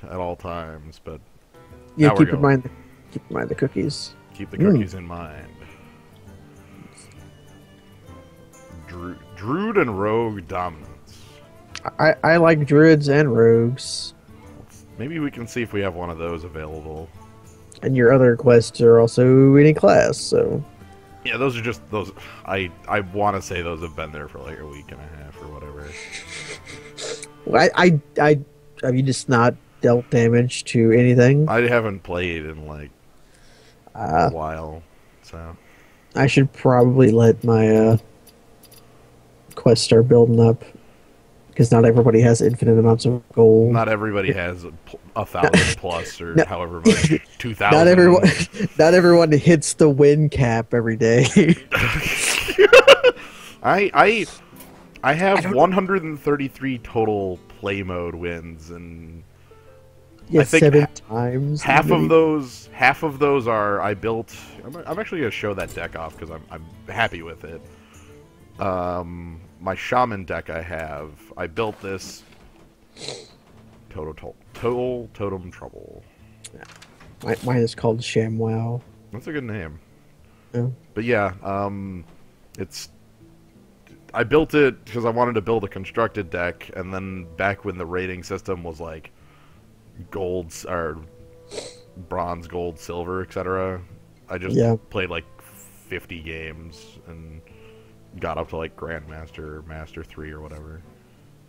at all times, but Yeah, now we're going. keep in mind the cookies. Keep the cookies in mind. Druid and Rogue dominance. I like druids and rogues, Maybe we can see if we have one of those available. and your other quests are also in a class. So Yeah, those are just those. I want to say those have been there for like a week and a half or whatever. I have you just not dealt damage to anything? I haven't played in like a while, so I should probably let my quest start building up because not everybody has infinite amounts of gold. not everybody has 1,000 plus or No. however much 2,000. Not everyone hits the win cap every day. I have 133 total play mode wins, and Yeah, I think 7 times. half of those are I built. I'm actually gonna show that deck off because I'm happy with it. My shaman deck I built this total totem trouble. Mine is called ShamWow. That's a good name. Yeah. But yeah, I built it because I wanted to build a constructed deck, and then back when the rating system was like gold or bronze, gold, silver, etc. I just played like 50 games and got up to like Grandmaster or Master 3 or whatever.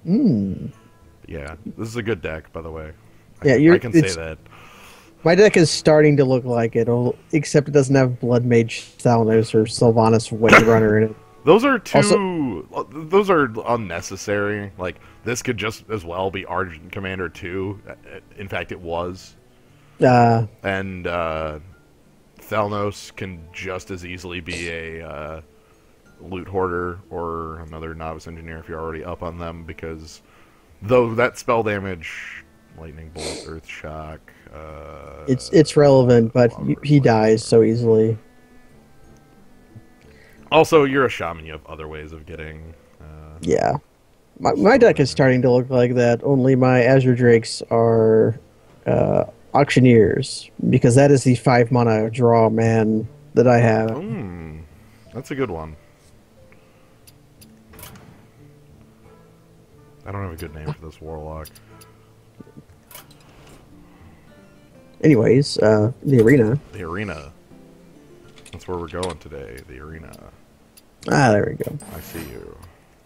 Yeah, this is a good deck, by the way. I can say that. My deck is starting to look like it, except it doesn't have Blood Mage Thalnos or Sylvanas Wedge Runner in it. Those are those are unnecessary. Like, this could just as well be Argent Commander 2. In fact, it was. And Thalnos can just as easily be a Loot Hoarder or another Novice Engineer if you're already up on them, because though that spell damage, Lightning Bolt, Earth Shock... it's relevant, but he dies so easily. Also, you're a shaman. You have other ways of getting... yeah. My deck is starting to look like that, only my Azure Drakes are Auctioneers, because that is the 5 mana draw man that I have. That's a good one. I don't have a good name for this Warlock. Anyways, the arena. The arena. That's where we're going today, the arena. Ah, there we go. I see you.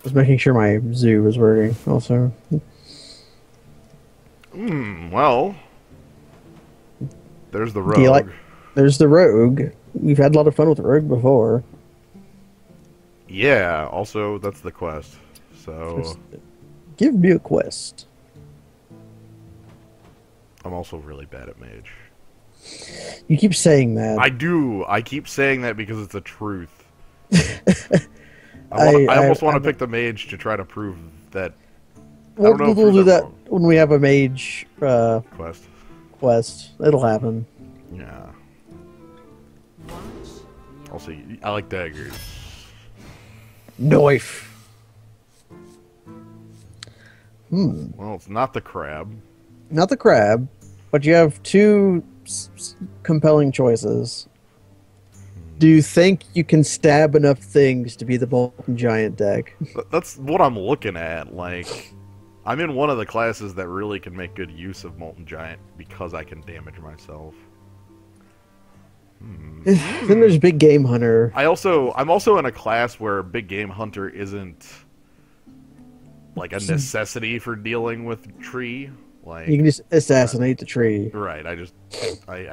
I was making sure my zoo was working, also. Well... There's the rogue. There's the rogue. We've had a lot of fun with the rogue before. Yeah, also, that's the quest. So... Give me a quest. I'm also really bad at mage. You keep saying that. I do. I keep saying that because it's the truth. I almost want to pick the mage to try to prove that. We'll do that when we have a mage quest. It'll happen. Yeah. Also, I like daggers. Knife. Well, it's not the crab. Not the crab, but you have two compelling choices. Do you think you can stab enough things to be the Molten Giant deck? That's what I'm looking at. Like, I'm in one of the classes that really can make good use of Molten Giant because I can damage myself. Then there's Big Game Hunter. I'm also in a class where Big Game Hunter isn't like a necessity for dealing with tree. Like, You can just assassinate the tree. right, I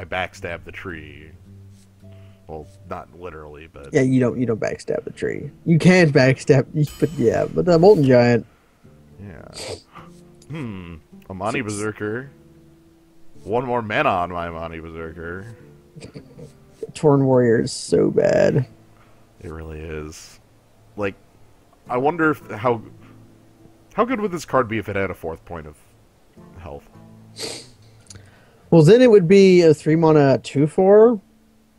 backstab the tree. Well, not literally, but Yeah, you don't backstab the tree. You can backstab, but the Molten Giant. yeah. Amani Berserker. One more mana on my Amani Berserker. Torn Warrior is so bad. It really is. Like, I wonder if how good would this card be if it had a 4th point of health? Well, then it would be a 3 mana 2/4,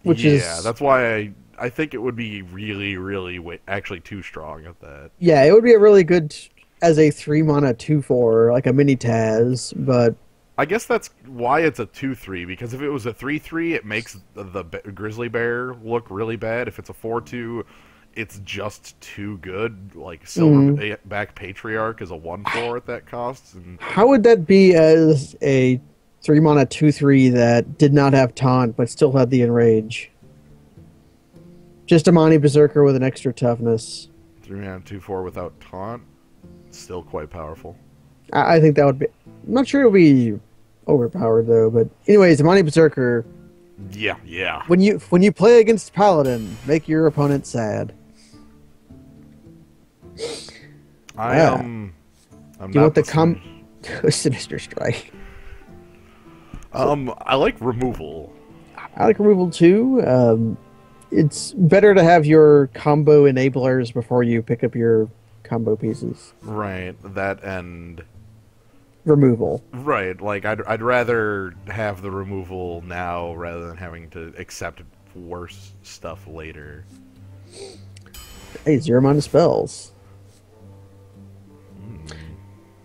which is that's why I think it would be really, really actually too strong at that. Yeah, it would be a really good as a 3 mana 2/4, like a mini Taz, but I guess that's why it's a 2/3, because if it was a 3/3, it makes the grizzly bear look really bad. If it's a 4/2, it's just too good. Like Silverback Patriarch is a 1/4 at that cost. And How would that be as a 3-mana 2/3 that did not have taunt but still had the enrage? Just a Monty Berserker with an extra toughness. 3-mana 2/4 without taunt, still quite powerful. I think that would be. I'm not sure it would be overpowered though. But anyways, the Monty Berserker. Yeah, yeah. When you play against Paladin, make your opponent sad. I'm Do you want the Sinister Strike? I like removal. I like removal too. It's better to have your combo enablers before you pick up your combo pieces. Right, that and removal. Right, like I'd rather have the removal now rather than having to accept worse stuff later. Hey, 0-mana spells.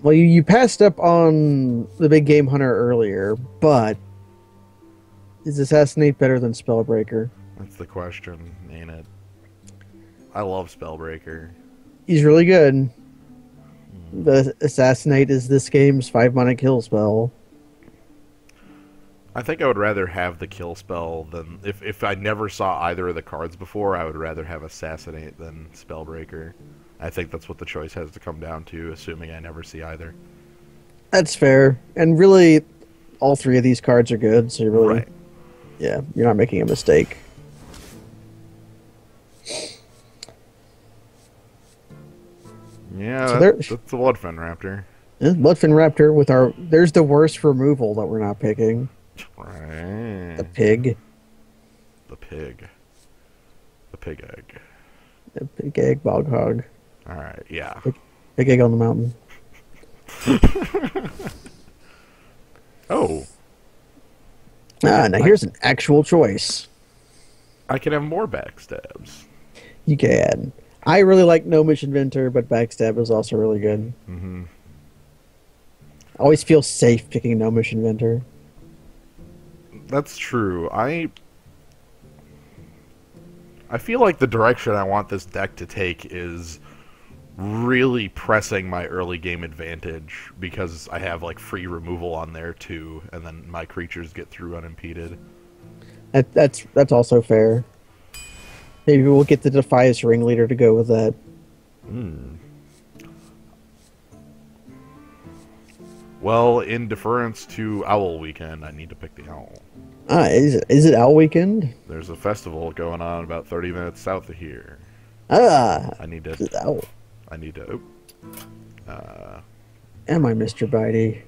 Well, you passed up on the big game hunter earlier, but is Assassinate better than Spellbreaker? That's the question, ain't it? I love Spellbreaker. He's really good. The Assassinate is this game's 5-mana kill spell. I think I would rather have the kill spell than... If I never saw either of the cards before, I would rather have Assassinate than Spellbreaker. I think that's what the choice has to come down to, assuming I never see either. That's fair. And really, all three of these cards are good, so you're really... Right. Yeah, you're not making a mistake. Yeah, So that's the Bloodfen Raptor. Bloodfin Raptor with our... There's the worst removal that we're not picking. Right. The pig. The pig. The pig egg. The pig egg bog hog. Alright, yeah. Big egg on the mountain. Oh. Now here's an actual choice. I can have more backstabs. You can. I really like Gnomish Inventor, but Backstab is also really good. Mm-hmm. I always feel safe picking Gnomish Inventor. That's true. I feel like the direction I want this deck to take is really pressing my early game advantage because I have like free removal on there too, and then my creatures get through unimpeded. That's also fair. Maybe we'll get the Defias Ringleader to go with that. Well, in deference to Owl Weekend, I need to pick the owl. Is it Owl Weekend? There's a festival going on about 30 minutes south of here. I need to. Owl. I need to. Am I Mr. Bitey?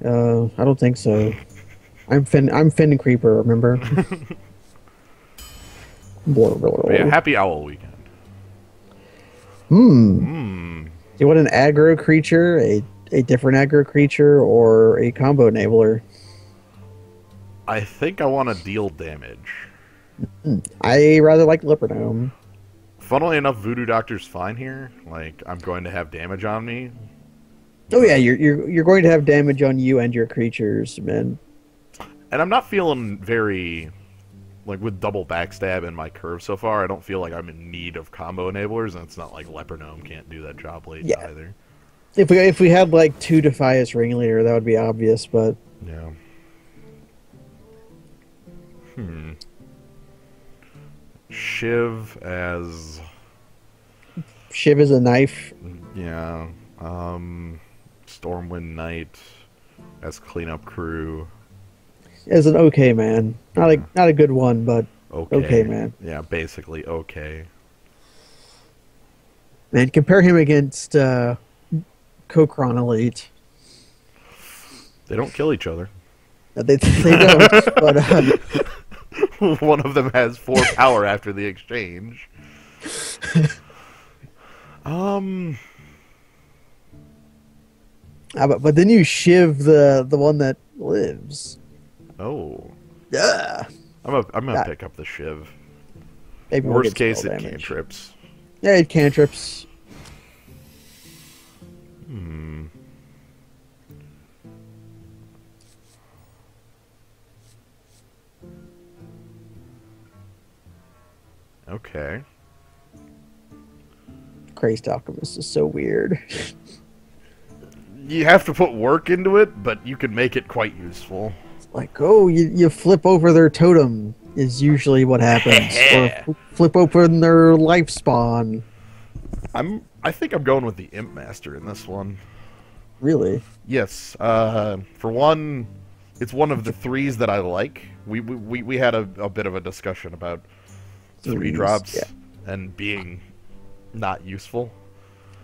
I don't think so. I'm Finn Creeper. Remember? Yeah, happy Owl Weekend. Do you want an aggro creature, a different aggro creature, or a combo enabler? I think I want to deal damage. I rather like Lippernome. Funnily enough, Voodoo Doctor's fine here. Like, I'm going to have damage on me. Oh yeah, you're going to have damage on you and your creatures, man. And I'm not feeling very... Like, with double backstab in my curve so far, I don't feel like I'm in need of combo enablers, and it's not like Leopardome can't do that job late either. If we had, like, 2 Defias Ringleader, that would be obvious, but... Yeah. Shiv as... Shiv is a knife. Yeah. Stormwind Knight as cleanup crew. As an okay man. Not a good one, but okay man. Yeah, basically okay. Man, compare him against Kokron Elite. They don't kill each other. They don't, but... One of them has 4 power after the exchange. But then you shiv the one that lives. Oh. Yeah. I'm gonna pick up the Shiv. Maybe Worst case, it cantrips. Yeah, it cantrips. Okay. Crazed Alchemist is so weird. You have to put work into it, but you can make it quite useful. Like, oh, you flip over their totem is usually what happens, or flip open their life spawn. I think I'm going with the Imp Master in this one. Really? Yes. For one, it's one of the threes that I like. We had a bit of a discussion about three drops and being not useful.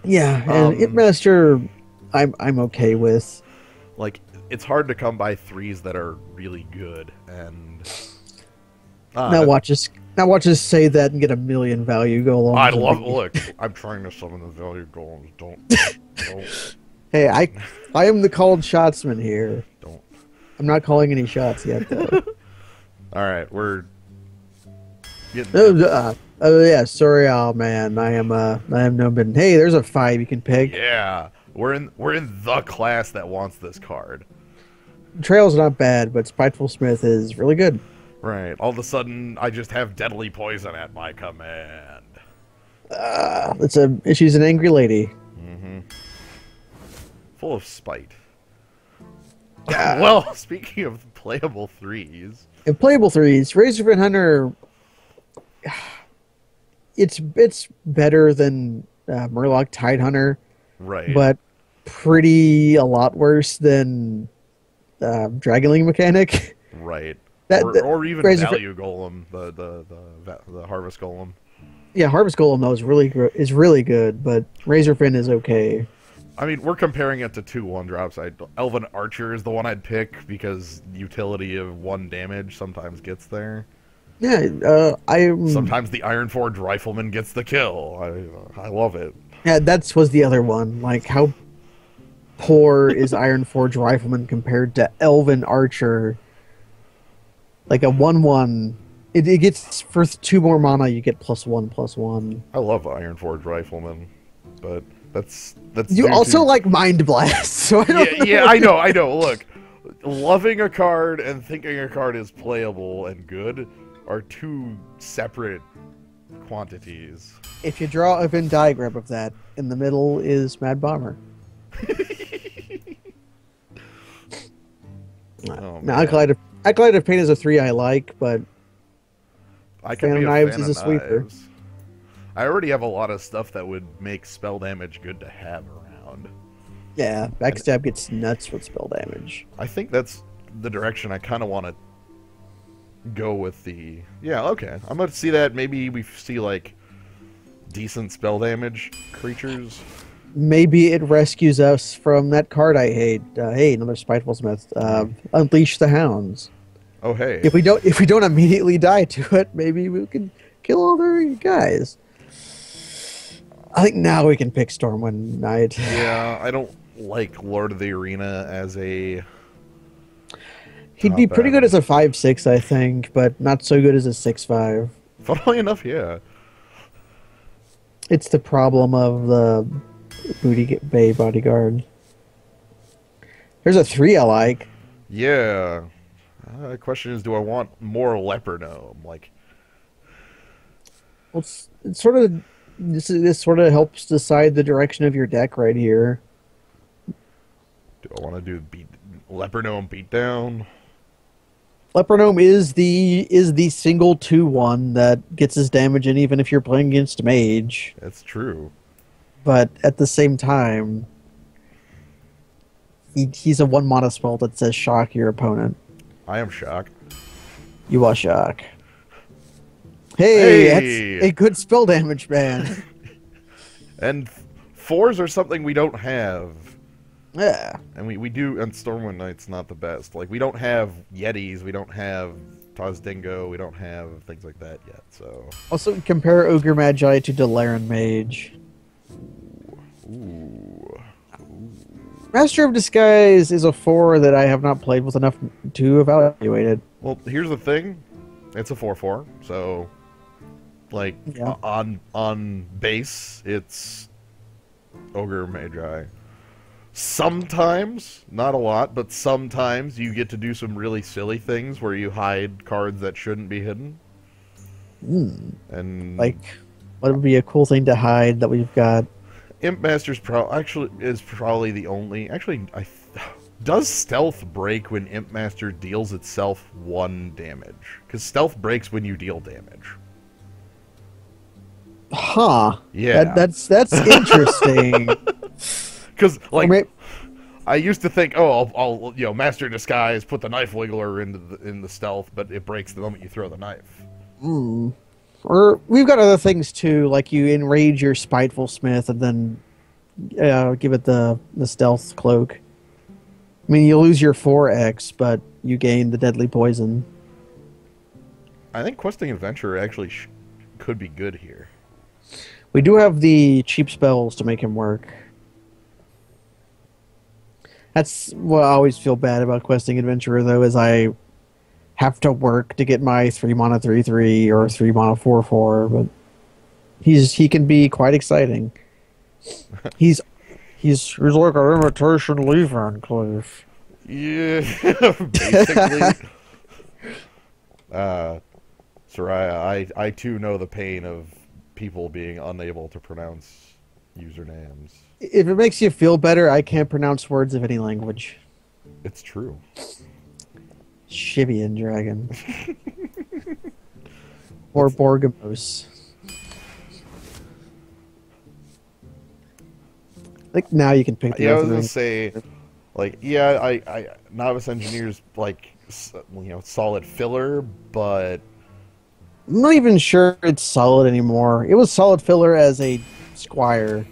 Yeah, and Imp Master, I'm okay with. Like, it's hard to come by threes that are really good, and now watch us say that and get a million value golems. I love. Look, I'm trying to summon the value golems. Don't. Hey, I am the called shotsman here. Don't. I'm not calling any shots yet, though. All right, we're getting. Oh yeah, sorry, oh man, I am no been. Hey, there's a 5 you can pick. Yeah, we're in the class that wants this card. Trail's not bad, but Spiteful Smith is really good. Right. All of a sudden, I just have deadly poison at my command. She's an angry lady. Mm-hmm. Full of spite. Well, speaking of playable threes. In playable threes, Razorfin Hunter, it's better than Murloc Tidehunter. Right. But a lot worse than Dragonling Mechanic. Right. That, or even Value Golem, the Harvest Golem. Yeah, Harvest Golem though is really good, but Razorfin is okay. I mean, we're comparing it to 2 1-drops. Elven Archer is the one I'd pick because utility of 1 damage sometimes gets there. Yeah, sometimes the Ironforge Rifleman gets the kill. I love it. Yeah, that was the other one. Like, how poor is Ironforge Rifleman compared to Elven Archer? Like a 1/1, it gets for 2 more mana. You get +1/+1. I love Ironforge Rifleman, but that's you also like Mind Blast. So I know. Look, loving a card and thinking a card is playable and good are 2 separate quantities. If you draw a Venn diagram of that, in the middle is Mad Bomber. Now, Acolyte of Pain is a 3 I like, but Fan of Knives is a sweeper. I already have a lot of stuff that would make spell damage good to have around. Yeah, Backstab gets nuts with spell damage. I think that's the direction I kind of want to go with the... Yeah, okay. I'm going to see that. Maybe we see, like, decent spell damage creatures. Maybe it rescues us from that card I hate. Hey, another Spiteful Smith. Unleash the Hounds. Oh, hey. If we don't immediately die to it, maybe we can kill all their guys. I think now we can pick Stormwind Knight. Yeah, I don't like Lord of the Arena as a... He'd be pretty good as a 5/6, I think, but not so good as a 6/5. Funnily enough, yeah. It's the problem of the Booty Bay Bodyguard. There's a 3 I like. Yeah. The question is, do I want more Leper Gnome? Like, well, it's sort of this sort of helps decide the direction of your deck right here. Do I want to do Leper Gnome Beatdown? Leper Gnome is the single 2/1 that gets his damage in even if you're playing against Mage. That's true. But at the same time, he's a 1 mana spell that says shock your opponent. I am shocked. You are shock. Hey, that's a good spell damage, man. And 4s are something we don't have. Yeah. And we do, and Stormwind Knight's not the best. Like, we don't have Yetis, we don't have Tozdingo, we don't have things like that yet, so... Also, compare Ogre Magi to Dalaran Mage. Ooh. Master of Disguise is a 4 that I have not played with enough to evaluate it. Well, here's the thing. It's a 4/4, so... Like, yeah. on base, it's Ogre Magi. Sometimes, not a lot, but sometimes you get to do some really silly things where you hide cards that shouldn't be hidden. And Like, what would be a cool thing to hide that we've got? Imp Master's probably the only. Actually, does stealth break when Imp Master deals itself 1 damage? Because stealth breaks when you deal damage. Huh. Yeah. That's interesting. Because Or I used to think, oh, I'll Master Disguise, put the Knife Wiggler in the stealth, but it breaks the moment you throw the knife. Or we've got other things too, like you enrage your spiteful smith and then give it the stealth cloak. I mean, you lose your 4x, but you gain the deadly poison. I think Questing Adventurer actually could be good here. We do have the cheap spells to make him work. That's what I always feel bad about Questing Adventurer, though, is I have to work to get my 3 mana 3/3 or 3 mana 4/4, but he can be quite exciting. He's like an imitation Leaf Enclave. Yeah, basically. Soraya, I too know the pain of people being unable to pronounce usernames. If it makes you feel better, I can't pronounce words of any language. It's true. Shivian Dragon. Or Borgamos. Like, now you can pick the Yeah, I was other gonna name. say, like, yeah, I Novice Engineer's like, solid filler, but I'm not even sure it's solid anymore. It was solid filler as a squire.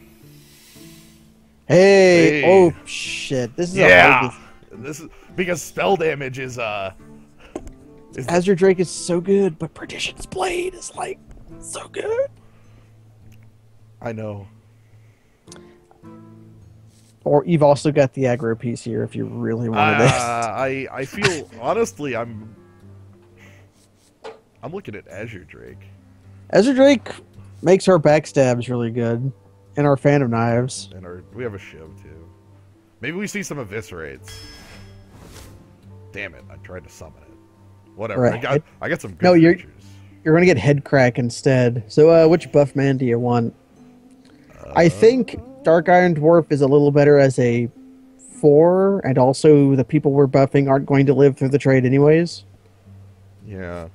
Hey, Hey. oh shit! This is yeah, a this is because spell damage is Azure Drake is so good, but Perdition's Blade is like so good. I know. Or you've also got the aggro piece here if you really wanted it. I feel honestly I'm looking at Azure Drake. Azure Drake makes our backstabs really good, and our Fan of Knives. And we have a Shiv too. Maybe we see some eviscerates. Damn it! I tried to summon it. Whatever. Right. I got some good No, creatures. You're gonna get Head Crack instead. So, which buff man do you want? I think Dark Iron Dwarf is a little better as a 4, and also the people we're buffing aren't going to live through the trade anyways. Yeah,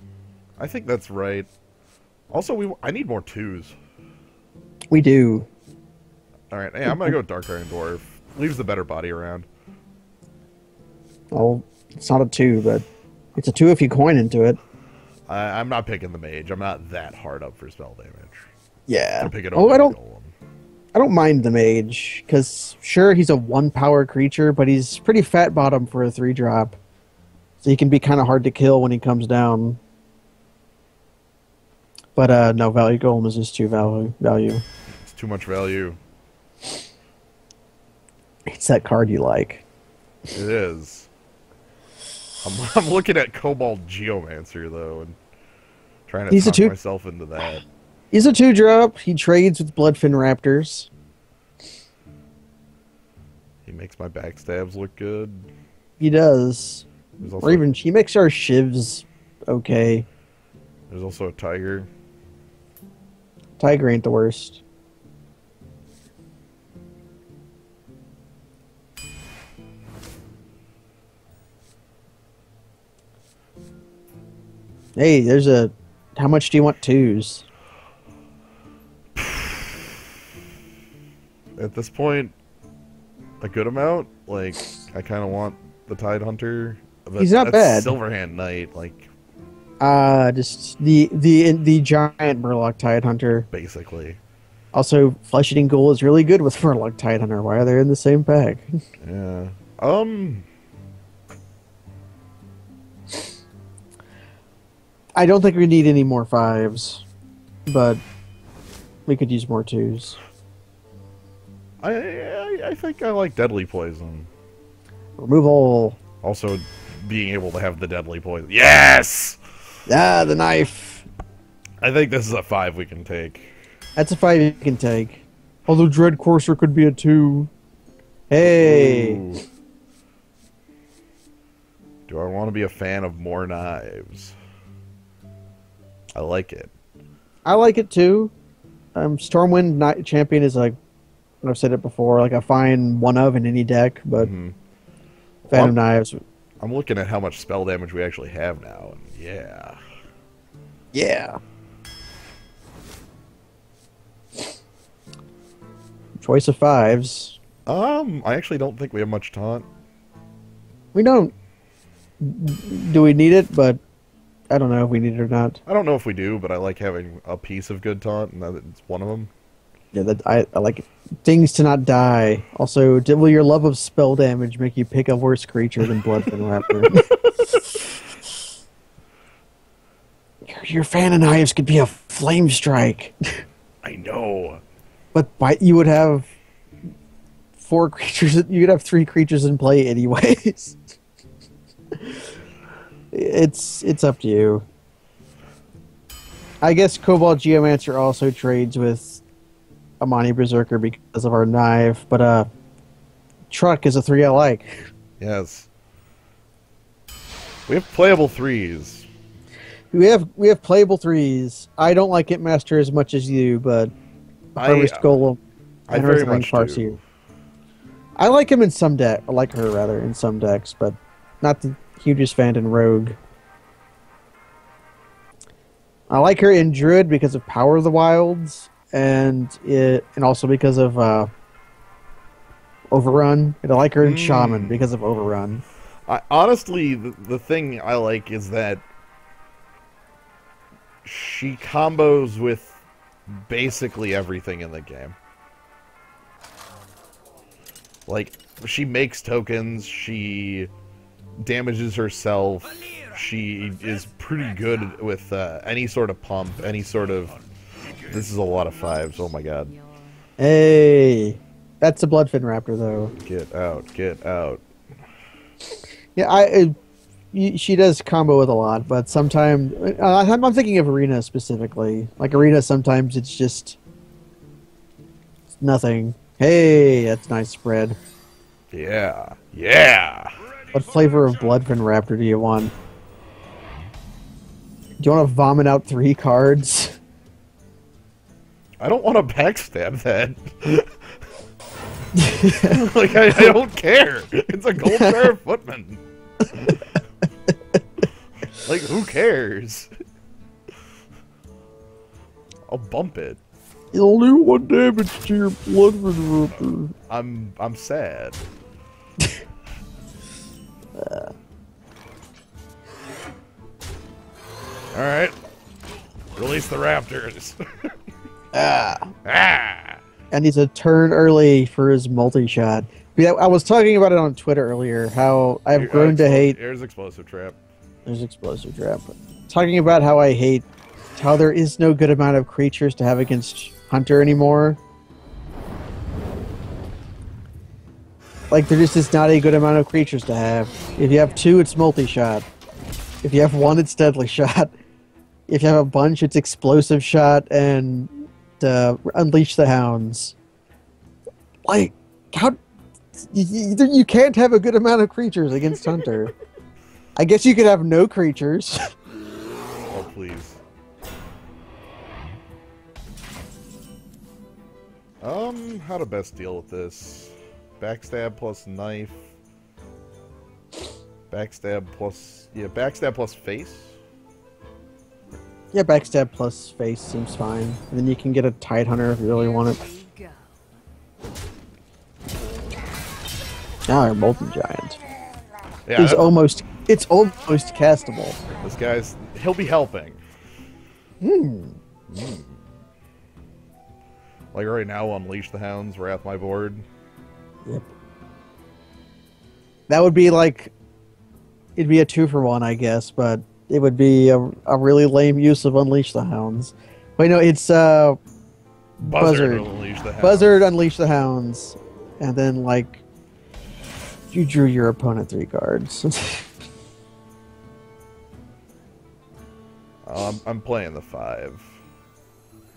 I think that's right. Also, I need more 2s. We do. All right, hey, I'm gonna go Dark Iron Dwarf. Leaves the better body around. Well, it's not a 2, but it's a 2 if you coin into it. I'm not picking the mage. I'm not that hard up for spell damage. Yeah. I'm picking Oh, over the golem. I don't mind the mage, because sure, he's a 1-power creature, but he's pretty fat bottom for a 3-drop. So he can be kind of hard to kill when he comes down. But no, Value Golem is just too value. It's too much value. It's that card you like. It is. I'm looking at Cobalt Geomancer though, and trying to talk myself into that. He's a 2-drop. He trades with Bloodfin Raptors. He makes my backstabs look good. He does. Also, Or even he makes our shivs okay. there's also a tiger. Tiger ain't the worst. Hey, there's a... How much do you want 2s? At this point, a good amount. Like, I kind of want the Tide Hunter. He's not bad. Silverhand Knight, like Just the giant Murloc Tide Hunter. basically. Also, Flesh Eating Ghoul is really good with Murloc Tide Hunter. Why are they in the same pack? Yeah. I don't think we need any more 5s, but we could use more 2s. I think I like Deadly Poison. Removal. Also, being able to have the Deadly Poison. Yes! Ah, the knife. I think this is a 5 we can take. That's a 5 you can take. Although Dread Courser could be a 2. Hey. Ooh. Do I want to be a fan of more knives? I like it. I like it too. Stormwind Knight Champion is like, I've said it before, like a fine one of in any deck, but Phantom Knives. I'm looking at how much spell damage we actually have now, and yeah. Yeah. Choice of fives. I actually don't think we have much taunt. We don't. Do we need it? But I don't know if we need it or not. I don't know if we do, but I like having a piece of good taunt, and it's one of them. Yeah, I like it. Things to not die. Also, will your love of spell damage make you pick a worse creature than Bloodfin Raptor? Your Fan of Knives could be a Flame Strike. I know. But you would have 4 creatures. You'd have 3 creatures in play anyways. It's up to you. I guess Cobalt Geomancer also trades with Amani Berserker because of our knife, but Truck is a 3 I like. Yes. We have playable 3s. We have playable 3s. I don't like Hitmaster as much as you, but Harvest Golem and very much Farseer. I like him in some deck. I like her rather in some decks, but not the hugest fan in Rogue. I like her in Druid because of Power of the Wilds, and also because of Overrun. And I like her in Shaman because of Overrun. Honestly, the thing I like is that she combos with basically everything in the game. Like, she makes tokens, she damages herself, she is pretty good with any sort of pump, any sort of... This is a lot of 5s, oh my god. Hey! That's a Bloodfin Raptor, though. Get out, get out. Yeah, she does combo with a lot, but sometimes... I'm thinking of Arena specifically. Like, Arena, sometimes it's just... nothing. Hey, that's nice spread. Yeah, yeah! What flavor of Bloodfin Raptor do you want? Do you want to vomit out 3 cards? I don't want to backstab that. Like, I don't care. It's a gold Sheriff Footman. Like, who cares? I'll bump it. You'll do 1 damage to your Bloodfin Raptor. I'm sad. Alright. Release the raptors. And he's a turn early for his multi-shot. Yeah, I was talking about it on Twitter earlier, how I've grown to hate... Here's Explosive Trap. There's Explosive Trap. Talking about how I hate how there is no good amount of creatures to have against Hunter anymore. Like, there just is not a good amount of creatures to have. If you have 2, it's multi-shot. If you have 1, it's deadly shot. If you have a bunch, it's explosive shot and unleash the hounds. Like, how... You can't have a good amount of creatures against Hunter. I guess you could have no creatures. Oh, please. How to best deal with this? Backstab plus knife. Backstab plus... Yeah, backstab plus face. Yeah, backstab plus face seems fine. And then you can get a Tide Hunter if you really want it. Now our Molten Giant. Yeah, it's almost castable. This guy's... He'll be helping. Like right now, Unleash the Hounds, Wrath my board. Yep. That would be like... It'd be a 2-for-1, I guess, but it would be a really lame use of Unleash the Hounds. Wait, no, it's Buzzard. Unleash the Hounds. Buzzard, Unleash the Hounds. And then, like, you drew your opponent 3 cards. I'm playing the 5.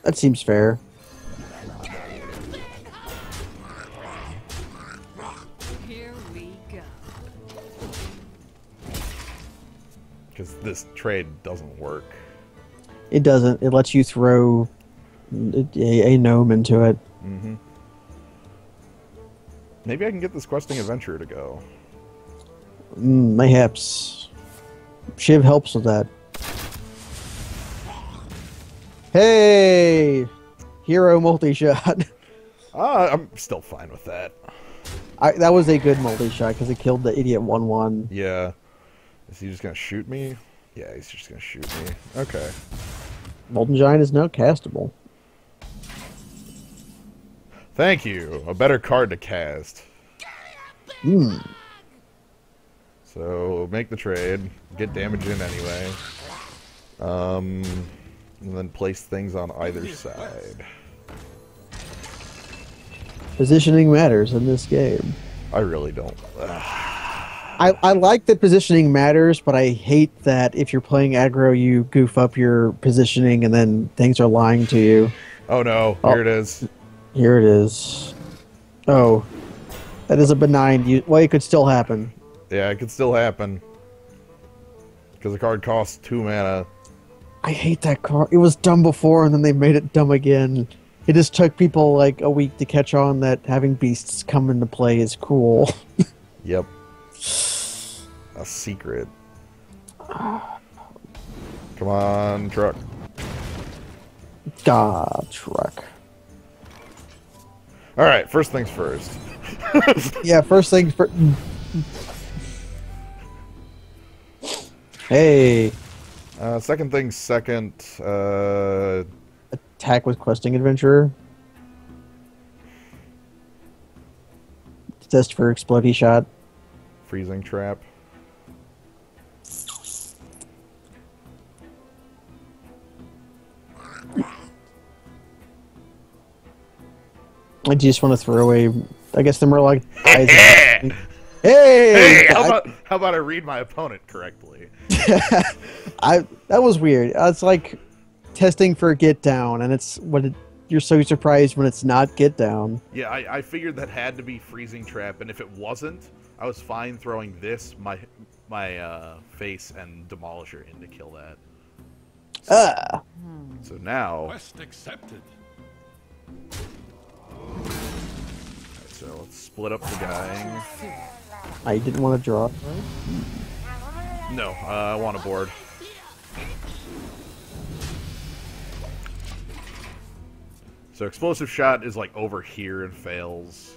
That seems fair. Here we go. Because this trade doesn't work. It doesn't. It lets you throw a gnome into it. Mm-hmm. Maybe I can get this questing adventure to go. Mayhaps. Shiv helps with that. Hey! Hero multi-shot. I'm still fine with that. That was a good multi-shot because it killed the idiot 1/1. Yeah. Is he just gonna shoot me? Yeah, he's just gonna shoot me. Okay. Molten Giant is now castable. Thank you. A better card to cast. Hmm. So make the trade. Get damage in anyway. And then place things on either side. Positioning matters in this game. I really don't. I like that positioning matters, but I hate that if you're playing aggro, you goof up your positioning and then things are lying to you. Oh no, here it is. Here it is. Oh, that is a benign. Well, it could still happen. Yeah, it could still happen. Because the card costs 2 mana. I hate that card. It was dumb before, and then they made it dumb again. It just took people like a week to catch on that having beasts come into play is cool. Yep. A secret. Come on, truck. God, truck. Alright, first things first. Yeah, first things first. Hey. Second things second. Attack with questing adventurer. Test for explodey shot. Freezing trap. I just want to throw away. I guess the Murloc dies. Hey! Hey! How about I read my opponent correctly? That was weird. It's like testing for get down, and it's you're so surprised when it's not get down. Yeah, I figured that had to be freezing trap, and if it wasn't, I was fine throwing this, my face, and demolisher in to kill that. So now. Quest accepted. Alright, so let's split up the guy. I didn't want to draw. No, I want a board. So explosive shot is like over here and fails.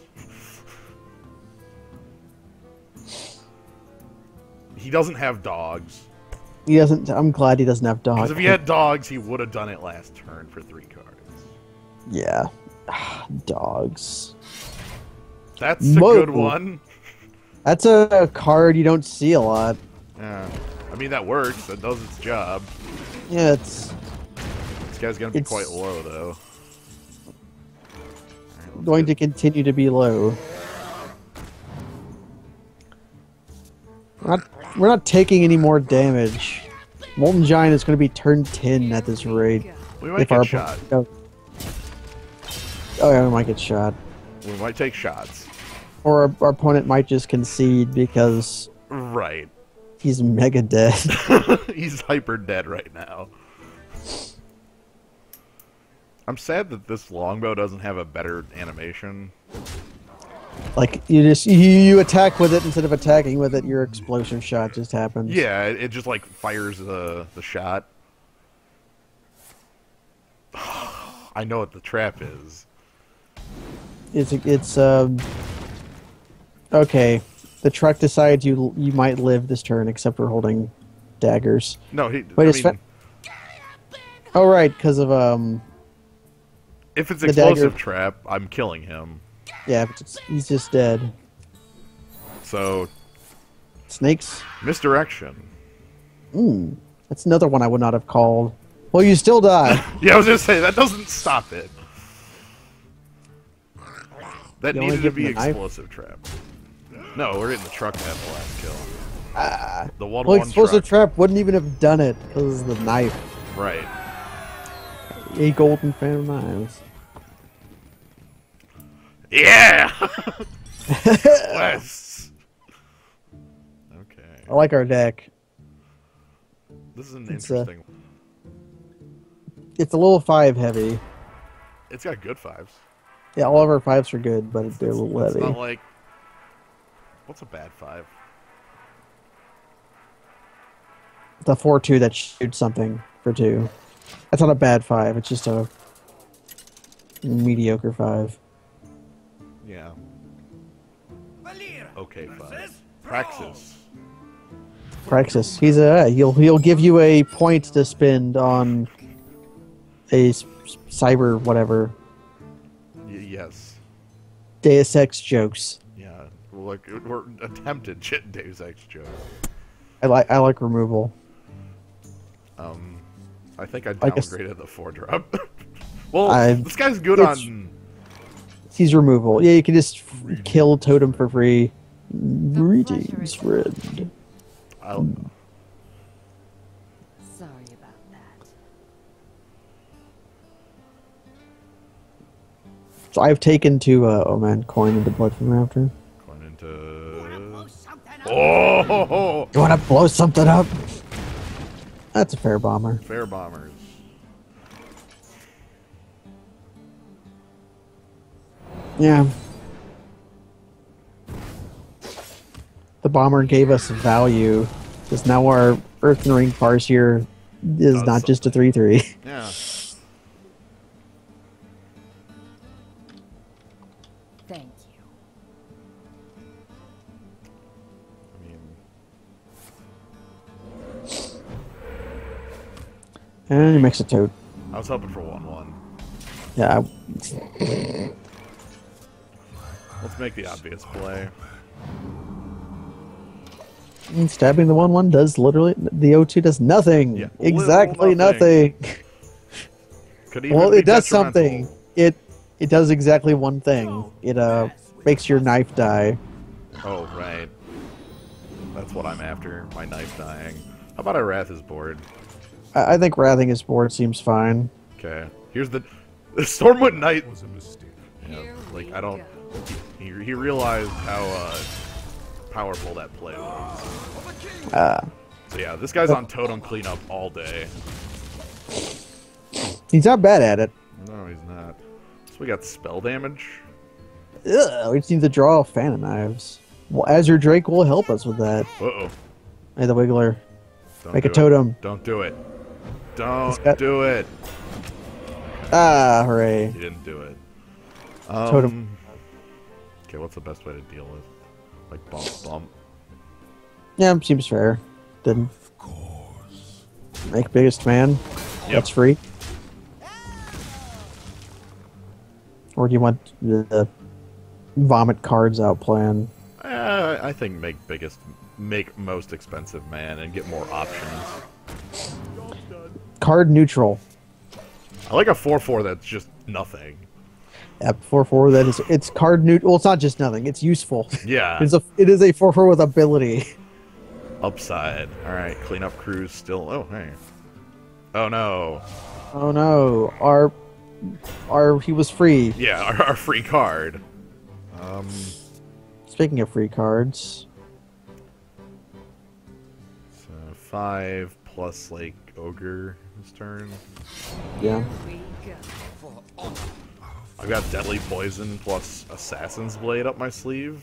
He doesn't have dogs. He doesn't. I'm glad he doesn't have dogs. Because if he had dogs, he would have done it last turn for 3 cards. Yeah, dogs. That's a good one. That's a card you don't see a lot. Yeah, I mean that works. That does its job. Yeah, it's This guy's gonna be quite low though. going to continue to be low. We're not taking any more damage. Molten Giant is going to be turn 10 at this rate. We might get shot. Oh yeah, we might get shot. We might take shots. Or our opponent might just concede because Right. he's mega dead. He's hyper dead right now. I'm sad that this longbow doesn't have a better animation. Like you attack with it instead of attacking with it, your explosive shot just happens. Yeah, it just like fires the shot. I know what the trap is. It's okay. The truck decides you might live this turn, except for holding daggers. No, oh right, because of if it's the explosive dagger. trap, I'm killing him. Yeah, but he's just dead. So Snakes. misdirection. That's another one I would not have called. Well, you still die. Yeah, I was gonna say that doesn't stop it. That You only needed to give be him the knife? explosive trap. No, we're in the truck to have the last kill. The 1-1 Well, explosive truck. trap wouldn't even have done it because of the knife. Right. A golden fan of knives. Yeah! Wes! Okay. I like our deck. This is an It's, interesting one. It's a little 5 heavy. It's got good 5s. Yeah, all of our 5s are good, but they're a little It's heavy. not like... What's a bad 5? The 4-2 that shoots something for 2. That's not a bad 5. It's just a mediocre 5. Yeah. Okay, 5. Praxis. Praxis. He'll give you a point to spend on a cyber whatever. Yes. Deus Ex jokes. Yeah. We're attempted Deus Ex joke. I like removal. I think I I guess- downgraded the 4-drop. Well, this guy's good on... He's removal. Yeah, you can just kill Totem for free. Greetings, friend. Sorry about that. So I've taken to oh man, coin into Blood from Raptor. Going into... Oh! You want to blow something up? That's a fair bomber. Fair bombers. Yeah. The bomber gave us value, because now our Earthen Ring Farseer is Does not just a 3/3. Yeah. Thank you. I mean... And you mix a toad. I was hoping for 1-1. Yeah. Let's make the obvious play. Stabbing the 1/1 does literally the O2 does nothing. Yeah, Exactly little nothing. Could even Well, be it does detrimental. something. It does exactly one thing. It makes your knife die. Oh, right. That's what I'm after. My knife dying. How about I Wrath his board? I think wrathing his board seems fine. Okay. Here's the Stormwood Knight. Was a mistake. You know, Here like we I don't. go. He realized how powerful that play was. So yeah, this guy's on totem cleanup all day. He's not bad at it. No, he's not. So we got spell damage. Ugh, we just need to draw Fan of Knives. Well, Azure Drake will help us with that. Uh-oh. Hey, the Wiggler. Don't Make a do it. totem. Don't do it. Don't got- do it. Ah, hooray. He didn't do it. Totem. Okay, what's the best way to deal with? Like bump. Yeah, seems fair. Then Of course. make biggest man. Yep. That's free. Or do you want the vomit cards out plan? I think make most expensive man and get more options. Card neutral. I like a 4/4 that's just nothing. Yep, 4/4. That is, it's card neutral. Well, it's not just nothing. It's useful. Yeah. It is a 4/4 with ability. Upside. All right, cleanup crews still. Oh hey. Oh no. Oh no, he was free. Yeah, our free card. Speaking of free cards, So 5 plus like ogre this turn. yeah. Here we go. I've got deadly poison plus assassin's blade up my sleeve,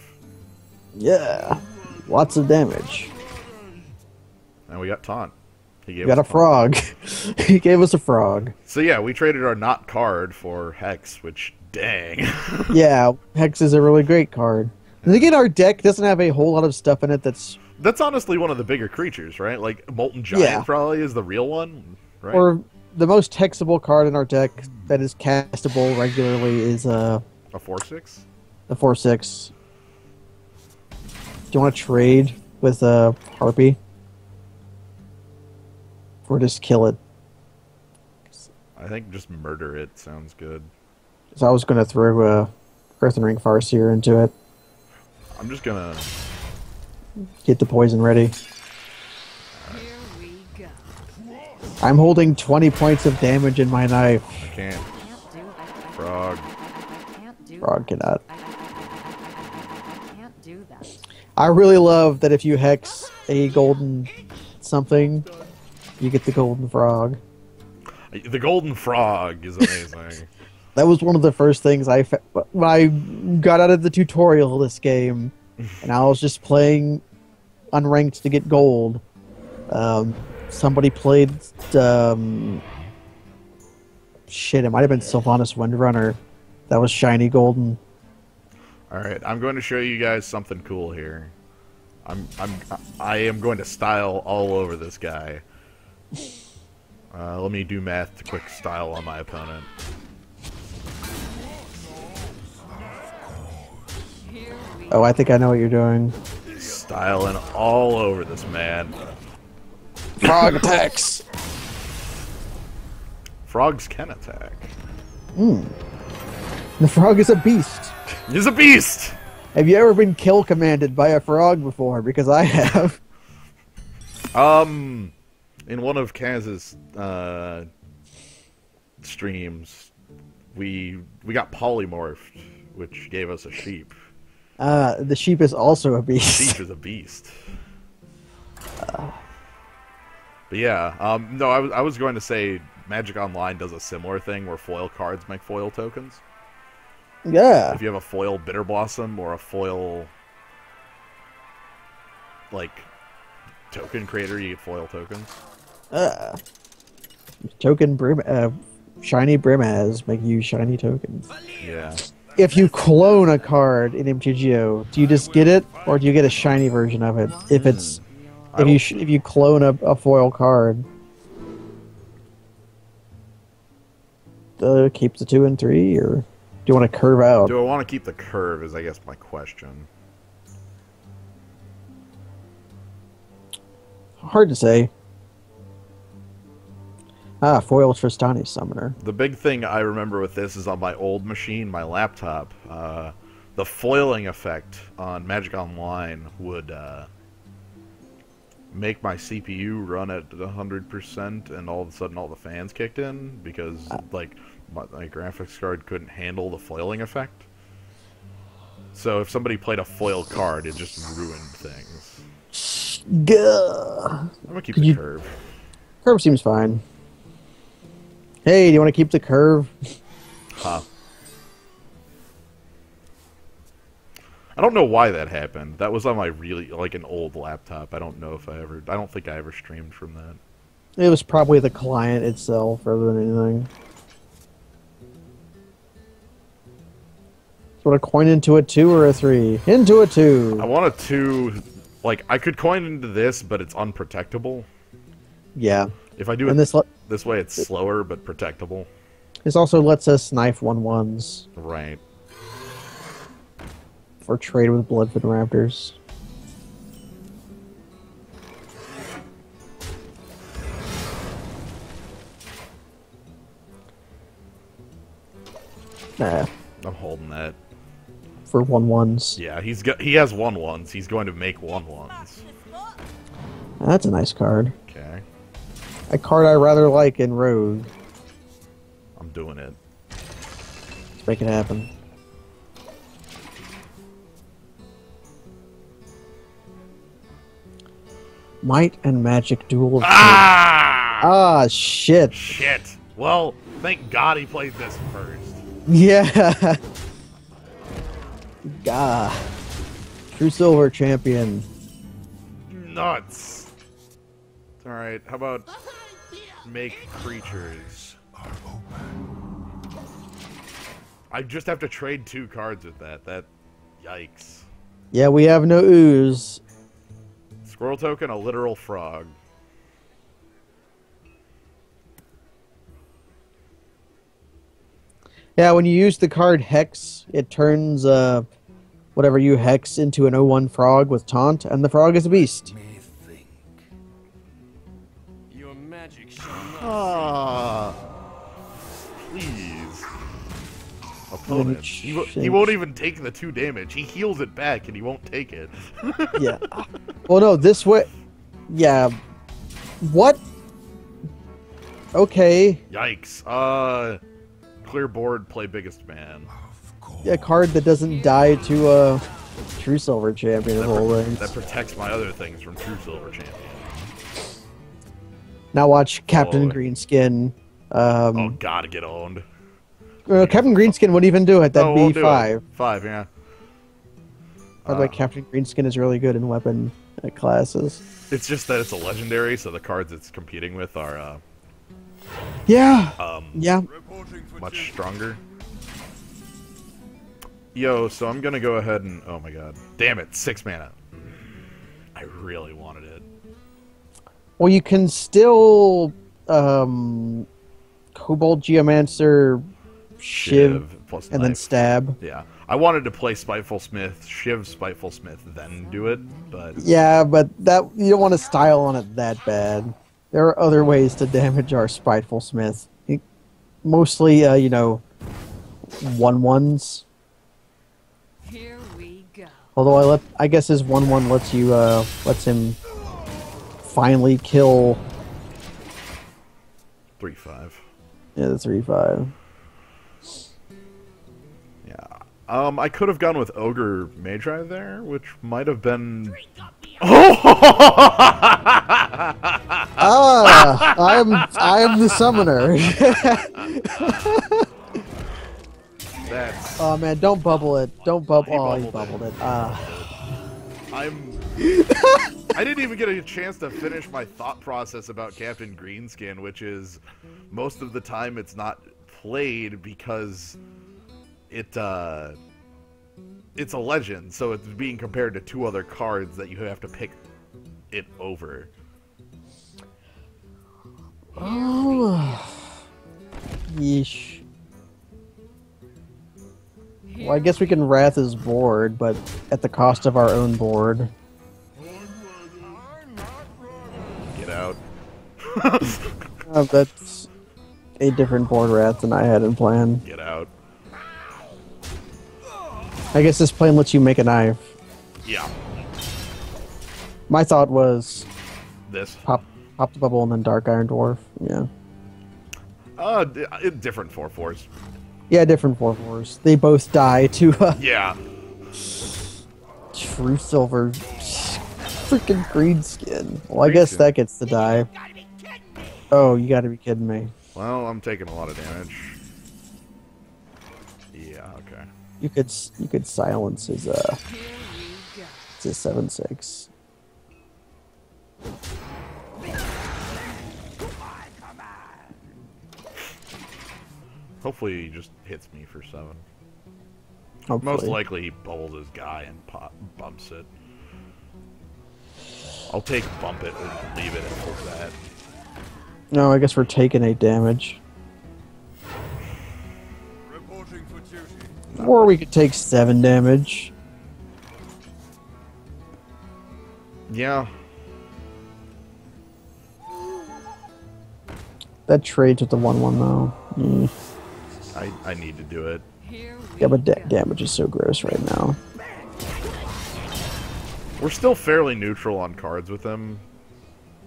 Yeah, lots of damage. and we got taunt. He gave We got a us taunt. frog. He gave us a frog. So yeah, we traded our not card for hex, which dang. Yeah, Hex is a really great card. And again, our deck doesn't have a whole lot of stuff in it that's That's honestly one of the bigger creatures, right? Like Molten Giant Yeah. probably is the real one, right? or the most hexable card in our deck that is castable regularly is a 4/6. the 4/6. Do you want to trade with Harpy? Or just kill it? I think just murder it sounds good. So I was going to throw Earthen Ring Farseer into it. I'm just gonna. Get the poison ready. Here we go. I'm holding 20 points of damage in my knife. I can't. Can't do it. Frog. Can't do Frog cannot. Can't do that. I really love that if you hex a golden something, you get the golden frog. The golden frog is amazing. That was one of the first things when I got out of the tutorial of this game, and I was just playing unranked to get gold. Somebody played shit. It might have been Sylvanas Windrunner. That was shiny golden. All right, I'm going to show you guys something cool here. I am going to style all over this guy. Let me do math to quick style on my opponent. Oh, I think I know what you're doing. Styling all over this man. Frog attacks. Frogs can attack. The frog is a beast. He's a beast! Have you ever been kill commanded by a frog before? Because I have. In one of Kaz's streams, we got polymorphed, which gave us a sheep. The sheep is also a beast. Sheep is a beast. But yeah, no, I was going to say Magic Online does a similar thing where foil cards make foil tokens. Yeah. If you have a foil Bitter Blossom or a foil, like, token creator, you get foil tokens. Token shiny Brimaz make you shiny tokens. Yeah. If you clone a card in MTGO, do you just get it, or do you get a shiny version of it? If you clone a foil card, keep the 2 and 3, or do you want to curve out? Do I want to keep the curve? Is I guess my question. Hard to say. Foil Tristani Summoner. The big thing I remember with this is on my old machine, my laptop. The foiling effect on Magic Online would make my CPU run at 100%, and all of a sudden all the fans kicked in because like my graphics card couldn't handle the foiling effect. So if somebody played a foil card, it just ruined things. Gah. I'm gonna keep the curve. Curve seems fine. Hey, do you want to keep the curve? Huh. I don't know why that happened. That was on my really, like, an old laptop. I don't know if I don't think I ever streamed from that. It was probably the client itself rather than anything. So want to coin into a 2 or a 3? Into a 2. I want a 2. Like, I could coin into this, but it's unprotectable. Yeah. If I do it this way, it's slower, but protectable. This also lets us knife 1/1s. Right. For trade with Bloodfin Raptors. Nah. I'm holding that. For 1/1s. Yeah, he has 1/1s. He's going to make 1/1s. That's a nice card. Okay. A card I rather like in Rogue. I'm doing it. Let's make it happen. Might and Magic Duel. Ah, shit. Shit. Well, thank God he played this first. Yeah. Gah. True Silver Champion. Nuts. Alright, how about make creatures? I just have to trade 2 cards with that. Yikes. Yeah, we have no ooze. Squirrel token, a literal frog. Yeah, when you use the card Hex, it turns whatever you hex into an 0/1 frog with taunt, and the frog is a beast. Your magic Please. Opponent. He won't even take the 2 damage. He heals it back and he won't take it. Yeah. Well, no, this way... Yeah. What? Okay. Yikes. Clear board, play biggest man. A card that doesn't die to a True Silver Champion of all things. That protects my other things from True Silver Champion. Now watch Captain Whoa. Greenskin Oh, gotta get owned. Captain Greenskin wouldn't even do it. That'd No, be won't do it. 5. 5, yeah. By the way, Captain Greenskin is really good in weapon classes. It's just that it's a legendary, so the cards it's competing with are Yeah. Yeah. much stronger. Yo, so I'm gonna go ahead and... Oh my god. Damn it, 6 mana. I really wanted it. Well, you can still Kobold Geomancer, Shiv, plus and then knife. Stab. Yeah. I wanted to play Spiteful Smith, Shiv Spiteful Smith, then do it, but... Yeah, but that you don't want to style on it that bad. There are other ways to damage our Spiteful Smith. Mostly, 1/1s. Here we go. Although I guess his 1/1 lets him finally kill 3/5. the 3/5. Yeah. I could have gone with Ogre Magi there, which might have been... I am the summoner. That's... Oh man, don't bubble it. Don't bubble. He Oh, he bubbled bubbled it. I didn't even get a chance to finish my thought process about Captain Greenskin, which is most of the time it's not played because it's a legend, so it's being compared to 2 other cards that you have to pick it over. Oh. Yeesh. Well, I guess we can wrath his board, but at the cost of our own board. Get out. That's a different board wrath than I had in plan. Get out. I guess this plan lets you make a knife. Yeah. My thought was This. pop the bubble and then Dark Iron Dwarf. Yeah. Different 4/4s. Yeah, different 4/4s. They both die to Yeah. True Silver. Freaking Greenskin. Well, I guess that gets the die. Oh, you gotta be kidding me. Well, I'm taking a lot of damage. Yeah, okay. You could silence his Here we go. it's his 7/6. Hopefully he just hits me for 7. Hopefully. Most likely he bubbles his guy and bumps it. I'll take bump it or leave it and hold that. No, I guess we're taking 8 damage. Reporting for duty. Or we could take 7 damage. Yeah. That trades with the 1/1 though. Mm. I need to do it. Here we Yeah, but go. damage is so gross right now. We're still fairly neutral on cards with him.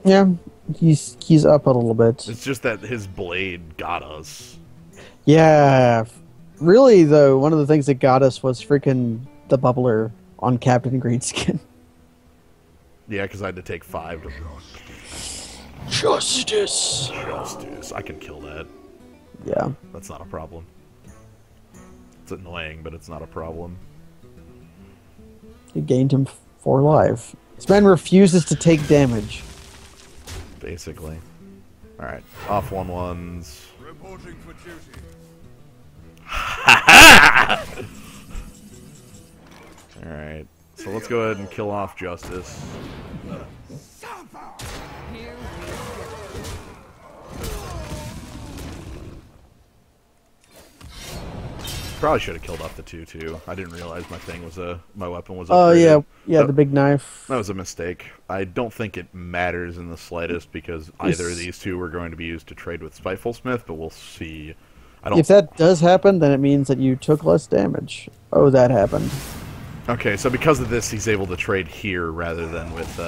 Yeah, he's up a little bit. It's just that his blade got us. Yeah, really though, one of the things that got us was freaking the bubbler on Captain Greenskin. Yeah, because I had to take 5 to... Justice. Justice. I can kill that. Yeah. That's not a problem. It's annoying, but it's not a problem. You gained him 4 life. This man refuses to take damage. Basically. Alright. Off 1/1s. Reporting for duty. Alright. So let's go ahead and kill off Justice. Here we go. Probably should have killed off the 2/2. I didn't realize my thing was my weapon was Oh upgraded. yeah, the big knife. That was a mistake. I don't think it matters in the slightest because either of these 2 were going to be used to trade with Spiteful Smith, but we'll see. I don't. If that does happen, then it means that you took less damage. Oh, that happened. Okay, so because of this, he's able to trade here rather than with.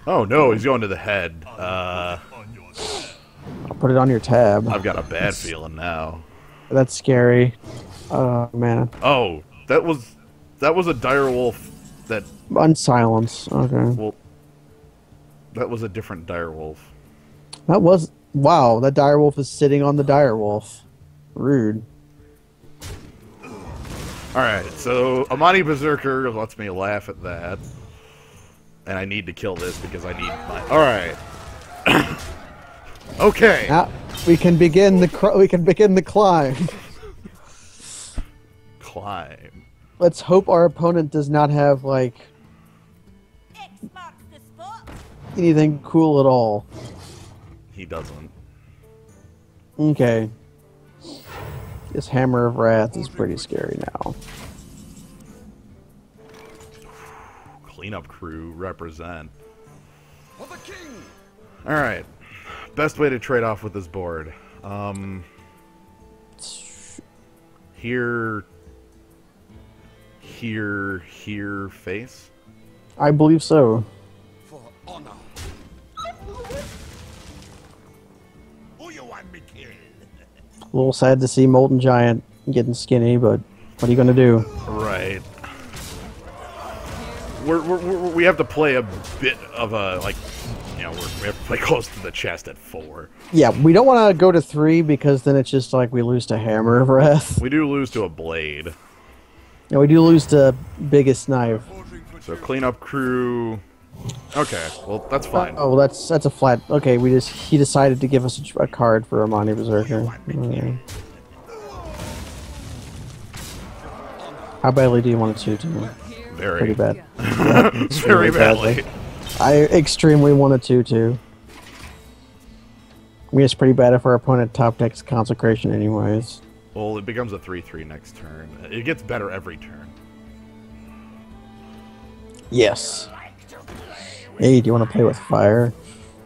Oh no, he's going to the head. I'll put it on your tab. I've got a bad feeling now. That's scary. Oh man. Oh, that was a dire wolf. That Unsilence. Okay. well, that was a different dire wolf. That was. Wow, that direwolf is sitting on the direwolf. Rude. Alright, so Amani Berserker lets me laugh at that. And I need to kill this because I need my... Alright. Okay. Now we can begin the climb. Climb. Let's hope our opponent does not have like anything cool at all. He doesn't. Okay. This Hammer of Wrath is pretty scary now. Cleanup crew represent. For the king! Alright. Best way to trade off with this board. Here, face? I believe so. For honor. Who you want me kill? A little sad to see Molten Giant getting skinny, but what are you gonna do? Right. We have to play a bit of a, like, you know, we have to play close to the chest at 4. Yeah, we don't want to go to 3 because then it's just like we lose to Hammer of Wrath. We do lose to a blade. Yeah, we do lose to Biggest Knife. So cleanup crew. Okay, well that's fine. Oh, well, that's a flat. Okay, he decided to give us a card for Amani Berserker. Alright. How badly do you want it to? Very. Pretty bad. Very badly. I extremely wanted to. I mean, it's pretty bad if our opponent top decks Consecration anyways. Well, it becomes a 3/3 next turn. It gets better every turn. Yes. Hey, do you want to play with fire?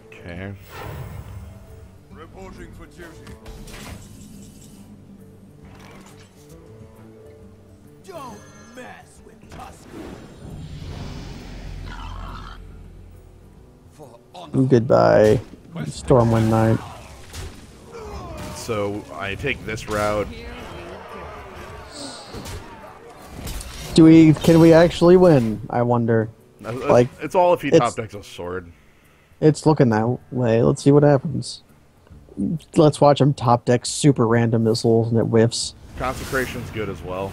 Okay. Reporting for duty. Don't mess with Tusk. For honor. Goodbye, Stormwind Knight. So I take this route. Can we actually win? I wonder. Like, it's all if he it's- top decks a sword. It's looking that way. Let's see what happens. Let's watch him top deck super random missiles and it whiffs. Consecration's good as well.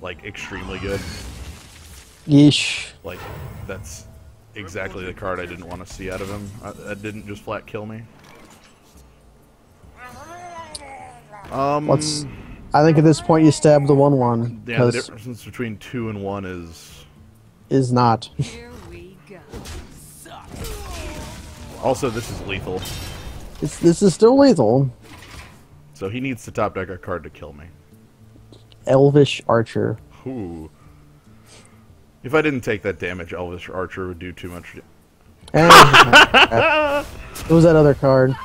Like extremely good. Yeesh. Like that's exactly the card I didn't want to see out of him. That didn't just flat kill me. I think at this point you stab the 1/1 Yeah, the because difference between 2 and 1 is not. Here we go. also this is lethal. This is still lethal. So he needs to top deck a card to kill me. Elvish Archer. Ooh. If I didn't take that damage, Elvish Archer would do too much. And what was that other card?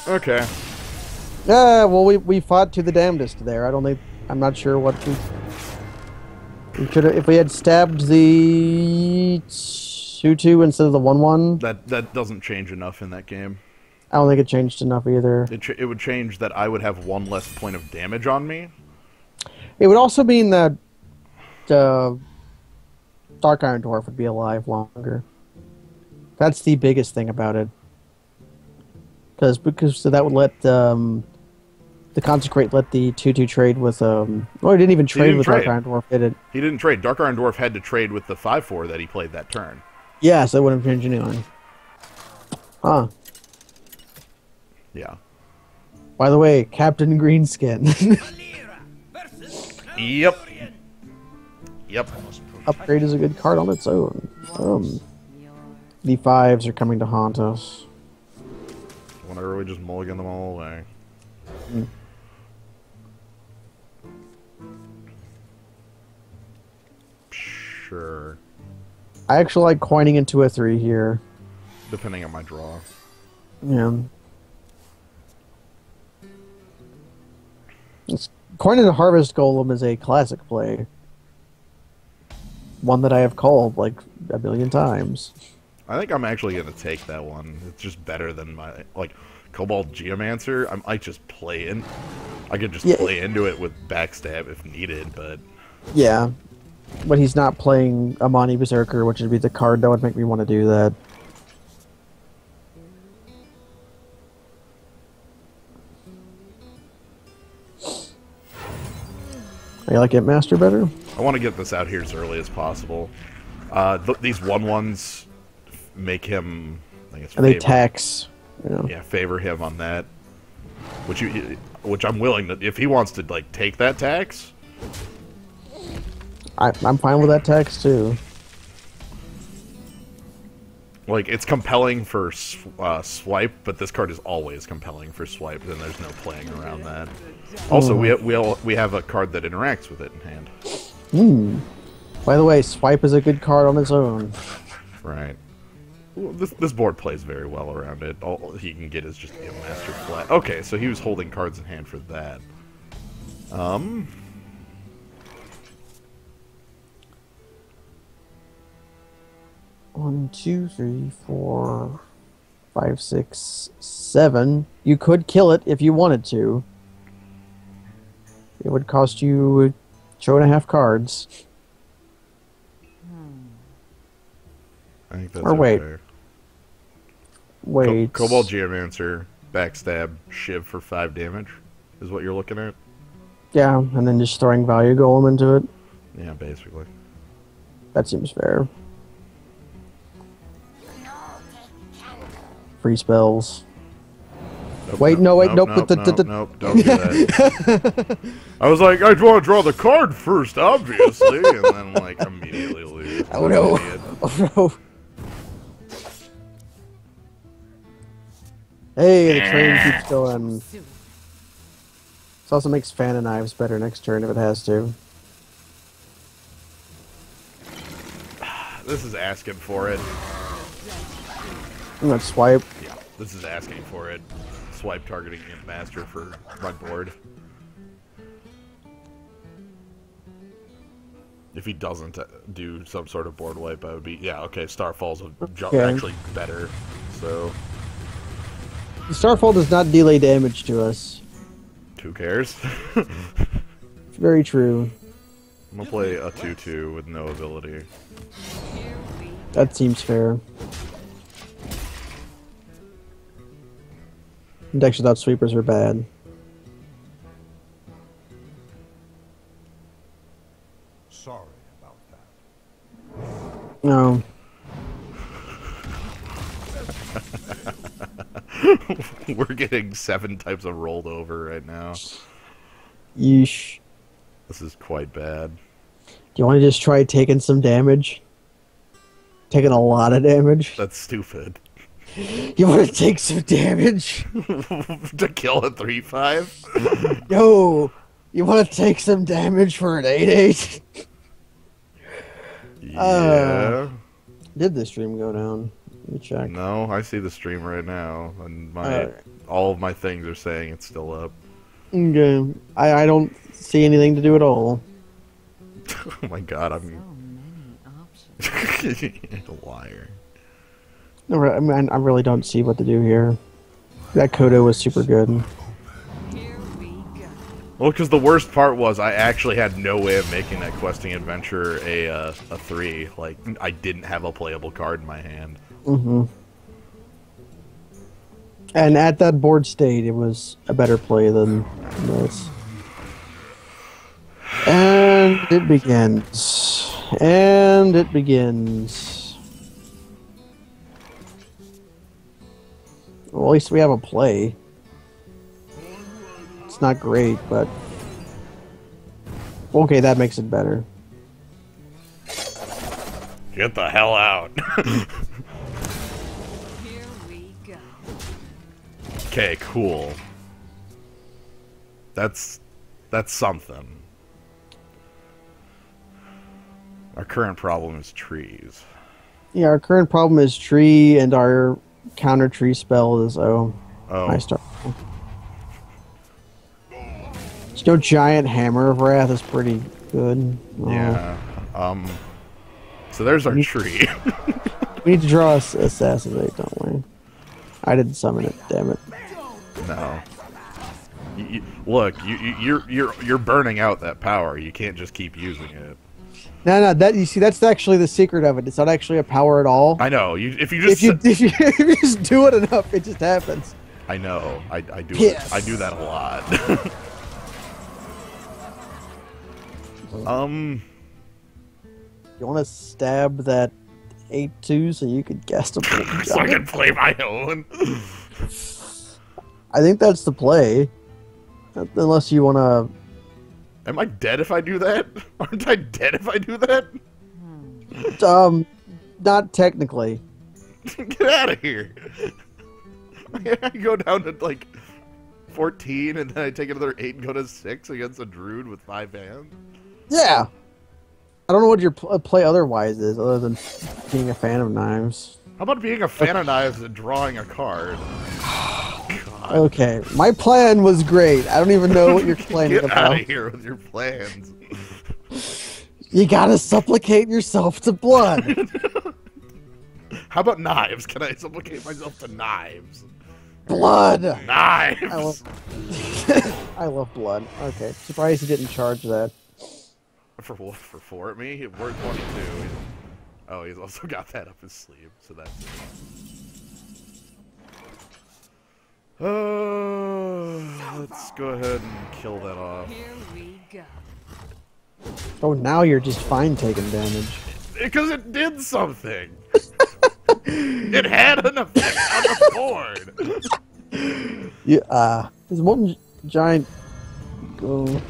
Okay. Yeah, well we fought to the damnedest there. I'm not sure what we should have, if we had stabbed the 2/2 instead of the 1/1. That doesn't change enough in that game. I don't think it changed enough either. It would change that I would have 1 less point of damage on me. It would also mean that Dark Iron Dwarf would be alive longer. That's the biggest thing about it. Because so that would let the Consecrate let the 2/2 trade with well, he didn't even trade with Dark Iron Dwarf, did it? He didn't trade. Dark Iron Dwarf had to trade with the 5/4 that he played that turn. Yeah, so it wouldn't change anything. Huh. Yeah. By the way, Captain Greenskin. Yep. Yep. Upgrade is a good card on its own. The 5s are coming to haunt us. Whenever we just mulligan them all away. Sure. I actually like coining into a 3 here. Depending on my draw. Yeah. Coining a Harvest Golem is a classic play. One that I have called like a billion times. I think I'm actually going to take that one. It's just better than my, like, Cobalt Geomancer. I might just play in. I could just play into it with Backstab if needed, but... Yeah. But he's not playing Amani Berserker, which would be the card that would make me want to do that. You like it Master better? I want to get this out here as early as possible. These 1/1s make him, I guess, And they tax. yeah, favor him on that. Which I'm willing to, if he wants to like take that tax. I'm fine with that tax too. Like, it's compelling for swipe, but this card is always compelling for swipe, and there's no playing around that. Also, we have a card that interacts with it in hand. By the way, swipe is a good card on its own. Right. Well, this board plays very well around it. All he can get is just a master flat. Okay, so he was holding cards in hand for that. 1, 2, 3, 4, 5, 6, 7. You could kill it if you wanted to. It would cost you 2.5 cards. I think that's Or wait. okay. Wait. Cobalt Geomancer, backstab, shiv for 5 damage is what you're looking at? Yeah, and then just throwing Value Golem into it. Yeah, basically. That seems fair. Free spells. Nope, Wait, no, wait, nope. Nope, don't do that. I was like, I want to draw the card first, obviously, and then, like, immediately lose. Oh no. Oh no. Hey, the train keeps going. This also makes Fan and Knives better next turn if it has to. This is asking for it. I'm gonna swipe. Yeah, this is asking for it. Swipe targeting Imp Master for my board. If he doesn't do some sort of board wipe, I would be... Yeah, okay, Starfall's actually better, so... Starfall does not delay damage to us. Who cares? It's very true. I'm gonna play a 2/2 with no ability. That seems fair. Decks without sweepers are bad. Sorry about that. No. We're getting 7 types of rolled over right now. Yeesh. This is quite bad. Do you want to just try taking some damage? Taking a lot of damage? That's stupid. You want to take some damage? To kill a 3/5? Yo! You want to take some damage for an 8/8? Yeah. Did the stream go down? Let me check. No, I see the stream right now, and Alright. all of my things are saying it's still up. Okay. I don't see anything to do at all. Oh my god, So I'm many options. a liar. No, I mean, I really don't see what to do here. That Kodo was super good. Here we go. Well, because the worst part was I actually had no way of making that questing adventure a 3. Like, I didn't have a playable card in my hand. Mm-hmm. And at that board state, it was a better play than this. And it begins. And it begins. Well, at least we have a play. It's not great, but... Okay, that makes it better. Get the hell out. Here we go. Okay, cool. That's something. Our current problem is trees. Yeah, our current problem is tree, and our counter tree spell is Oh. I start. No giant hammer of wrath is pretty good. Oh. Yeah. So there's our tree. We need to draw assassinate, don't we? I didn't summon it. Damn it. No. Look, you're burning out that power. You can't just keep using it. No, that you see, that's actually the secret of it. It's not actually a power at all. I know. If you just if you just do it enough, it just happens. I know. I do. Yes. I do that a lot. You want to stab that 8-2 so you could cast a so I can play my own. I think that's the play. Unless you want to... Am I dead if I do that? Aren't I dead if I do that? Not technically. Get out of here. I go down to like 14 and then I take another 8 and go to 6 against a druid with 5 hands. Yeah. I don't know what your play otherwise is, other than being a fan of knives. How about being a fan of knives and drawing a card? God. Okay, my plan was great. I don't even know what you're complaining Get about. out of here with your plans. You gotta supplicate yourself to blood. How about knives? Can I supplicate myself to knives? Blood. Knives. I love blood. Okay, surprised he didn't charge that. For what? For 4 at me? We're 22. Oh, he's also got that up his sleeve, so that's it. Let's go ahead and kill that off. Here we go. Oh, now you're just fine taking damage. Because it did something. It had an effect on the board. Yeah, there's one giant. Go.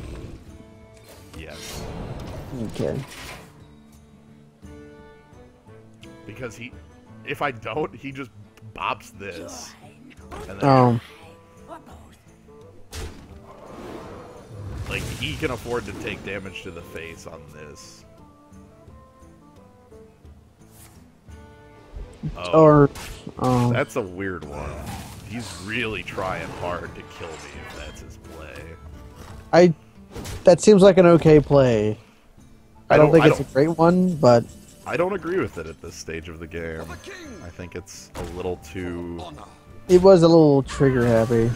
Yes. Okay. Because if I don't, he just bops this. And then, Oh. like, he can afford to take damage to the face on this. Oh, that's a weird one. He's really trying hard to kill me if that's his play. That seems like an okay play. I don't think it's a great one, but I don't agree with it at this stage of the game. I think it's a little too... it was a little trigger happy.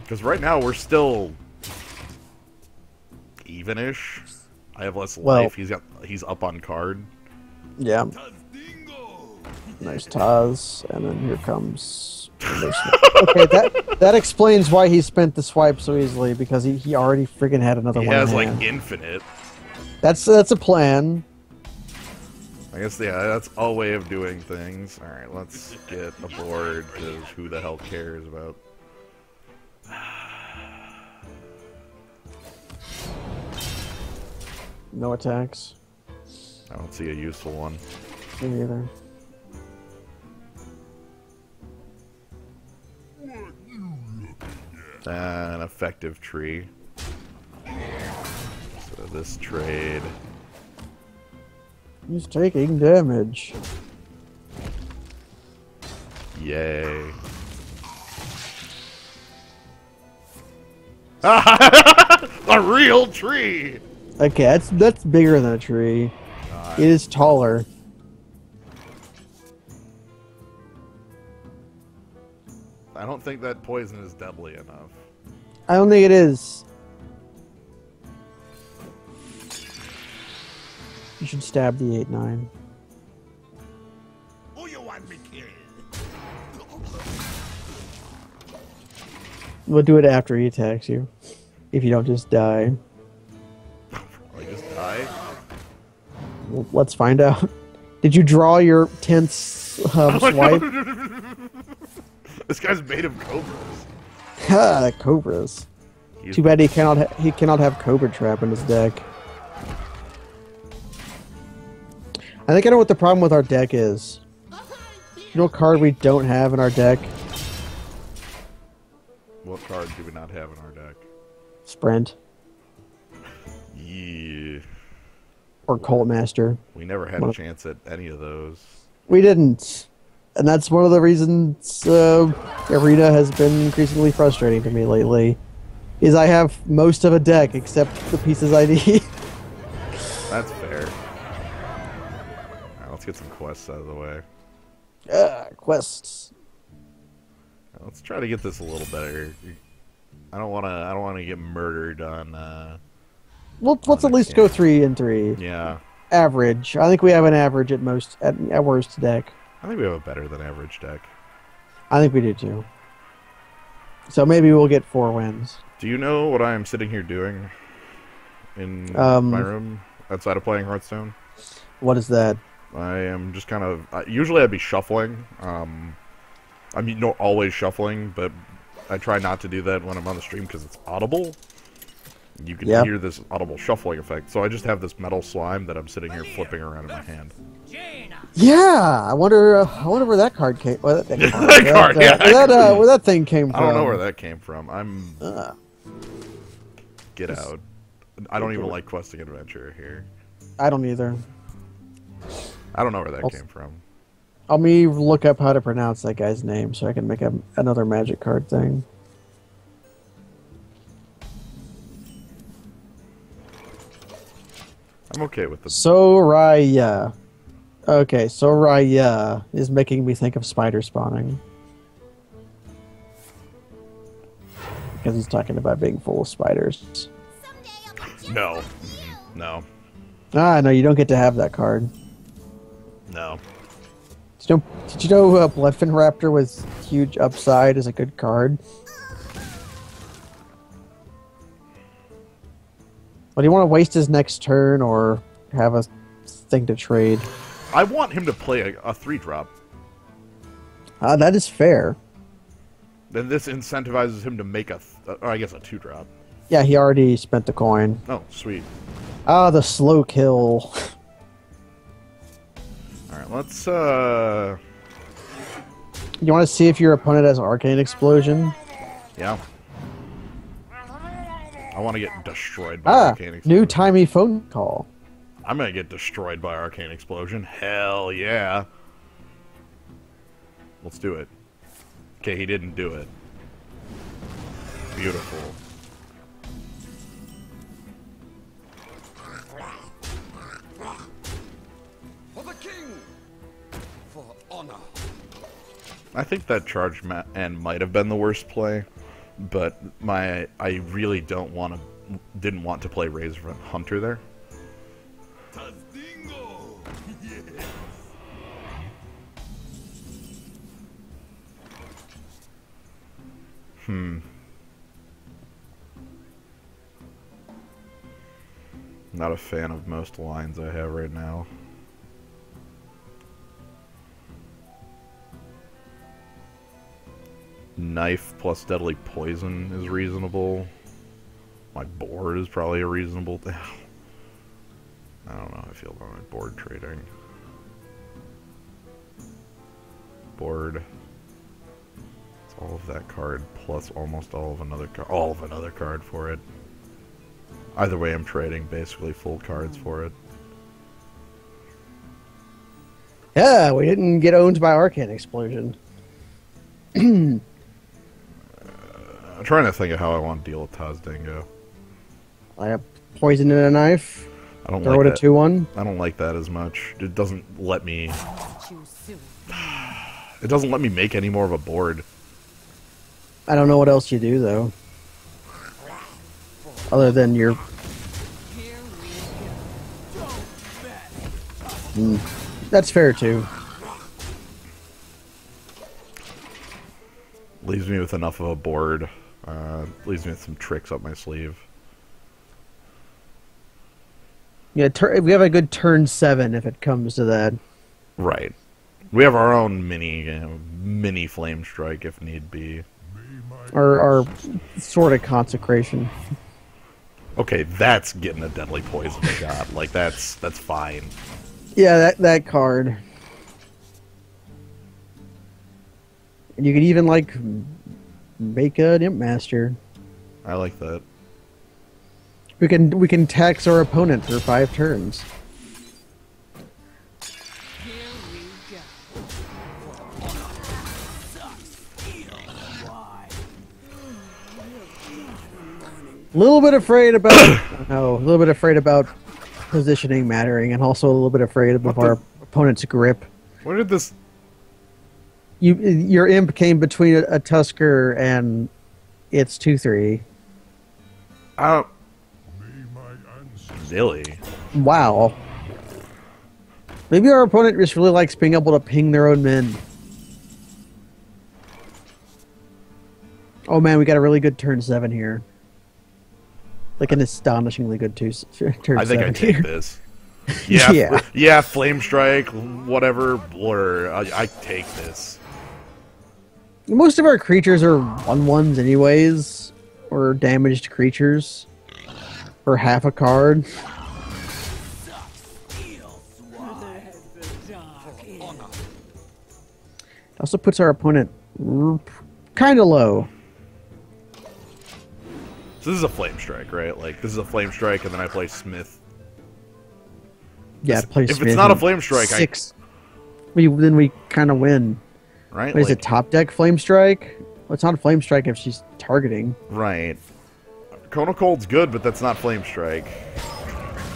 Because right now we're still even-ish. I have less life. He's up on card. Yeah. Nice Taz, and then here comes. Okay, that explains why he spent the swipe so easily, because he already freaking had another one. He has in like hand. infinite. That's a plan. I guess that's a way of doing things. All right, let's get aboard because who the hell cares about? No attacks. I don't see a useful one. Me either. An effective tree. So this trade. He's taking damage. Yay. A real tree! Okay, that's bigger than a tree. It is taller. I don't think that poison is deadly enough. I don't think it is. You should stab the 8-9. Who you want me killed? We'll do it after he attacks you. If you don't just die. Probably just die. Well, let's find out. Did you draw your 10th swipe? This guy's made of cobras. Ha, cobras. Too bad he cannot have Cobra Trap in his deck. I think I know what the problem with our deck is. You know what card we don't have in our deck? What card do we not have in our deck? Sprint. Yeah. Or Cult Master. We never had a chance at any of those. We didn't. And that's one of the reasons Arena has been increasingly frustrating to me lately. Is I have most of a deck except the pieces I need. That's fair. Alright, let's get some quests out of the way. Quests. Let's try to get this a little better. I don't wanna get murdered on Well, let's at least go 3 and 3. Yeah. Average. I think we have an average at most at worst deck. I think we have a better than average deck. I think we do too. So maybe we'll get 4 wins. Do you know what I am sitting here doing in my Um, room outside of playing Hearthstone? what is that? I am just kind of... usually I'd be shuffling. I mean, not always shuffling, but I try not to do that when I'm on the stream because it's audible. You can Yep. hear this audible shuffling effect. So I just have this metal slime that I'm sitting here flipping around in my hand. Yeah, I wonder where that card came. Well, that card, That card, yeah. where that thing came from. I don't know where that came from. I'm... Get Just- out. I don't even like questing adventure here. I don't either. I don't know where that I'll- came from. Let me look up how to pronounce that guy's name so I can make another magic card thing. I'm okay with the... Soraya. Okay, Soraya is making me think of spider spawning. Because he's talking about being full of spiders. No. No. Ah, no, you don't get to have that card. No. Did you know Bloodfin Raptor with huge upside is a good card? Well, do you want to waste his next turn or have a thing to trade? I want him to play a 3-drop. That is fair. Then this incentivizes him to make a 2-drop. Yeah, he already spent the coin. Oh, sweet. Ah, the slow kill. Alright, let's, You want to see if your opponent has Arcane Explosion? yeah. I want to get destroyed by Arcane Explosion. New timey phone call. I'm gonna get destroyed by Arcane Explosion. Hell yeah. Let's do it. Okay, he didn't do it. Beautiful. For the king! For honor! I think that charge and might have been the worst play, but I really didn't want to play Razor Hunter there. Tastingo! Not a fan of most lines I have right now. Knife plus deadly poison is reasonable. My board is probably a reasonable thing. I don't know how I feel about my board trading. Board. It's all of that card plus almost all of another card. All of another card for it. Either way, I'm trading basically full cards for it. Yeah, we didn't get owned by Arcane Explosion. I'm trying to think of how I want to deal with Tazdingo. I have poison in a knife. I don't Throw like it that. a 2-1. I don't like that as much. It doesn't let me. Choose soon. It doesn't let me make any more of a board. I don't know what else you do though. Other than your Here we go. that's fair too. Leaves me with enough of a board. Leaves me with some tricks up my sleeve. Yeah, we have a good turn 7 if it comes to that. Right. We have our own mini flame strike if need be. Or sort of consecration. Okay, that's getting a deadly poison shot. Like that's fine. Yeah, that card. And you could even like make an Imp Master. I like that. We can tax our opponent for 5 turns. Here we go. A little bit afraid about no, a little bit afraid about positioning mattering, and also a little bit afraid of our opponent's grip. Where did this? Your imp came between a Tusker and its 2/3. Oh, May my ancestors really? Wow. Maybe our opponent just really likes being able to ping their own men. Oh man, we got a really good turn 7 here. Like an astonishingly good turn 7 I think I take here. this. Yeah, Yeah. yeah, Flame Strike, whatever, Blur. I take this. Most of our creatures are 1/1s anyways, or damaged creatures, for half a card. It also puts our opponent kind of low. So this is a Flame Strike, right? Like, this is a Flame Strike, and then I play Smith. Yeah, play If it's Smith not a and Flame Strike, 6. Then we kind of win. Right? What is Like, it, top deck Flame Strike? Well, it's not a Flame Strike if she's targeting. Right. Cone of Cold's good, but that's not Flame Strike.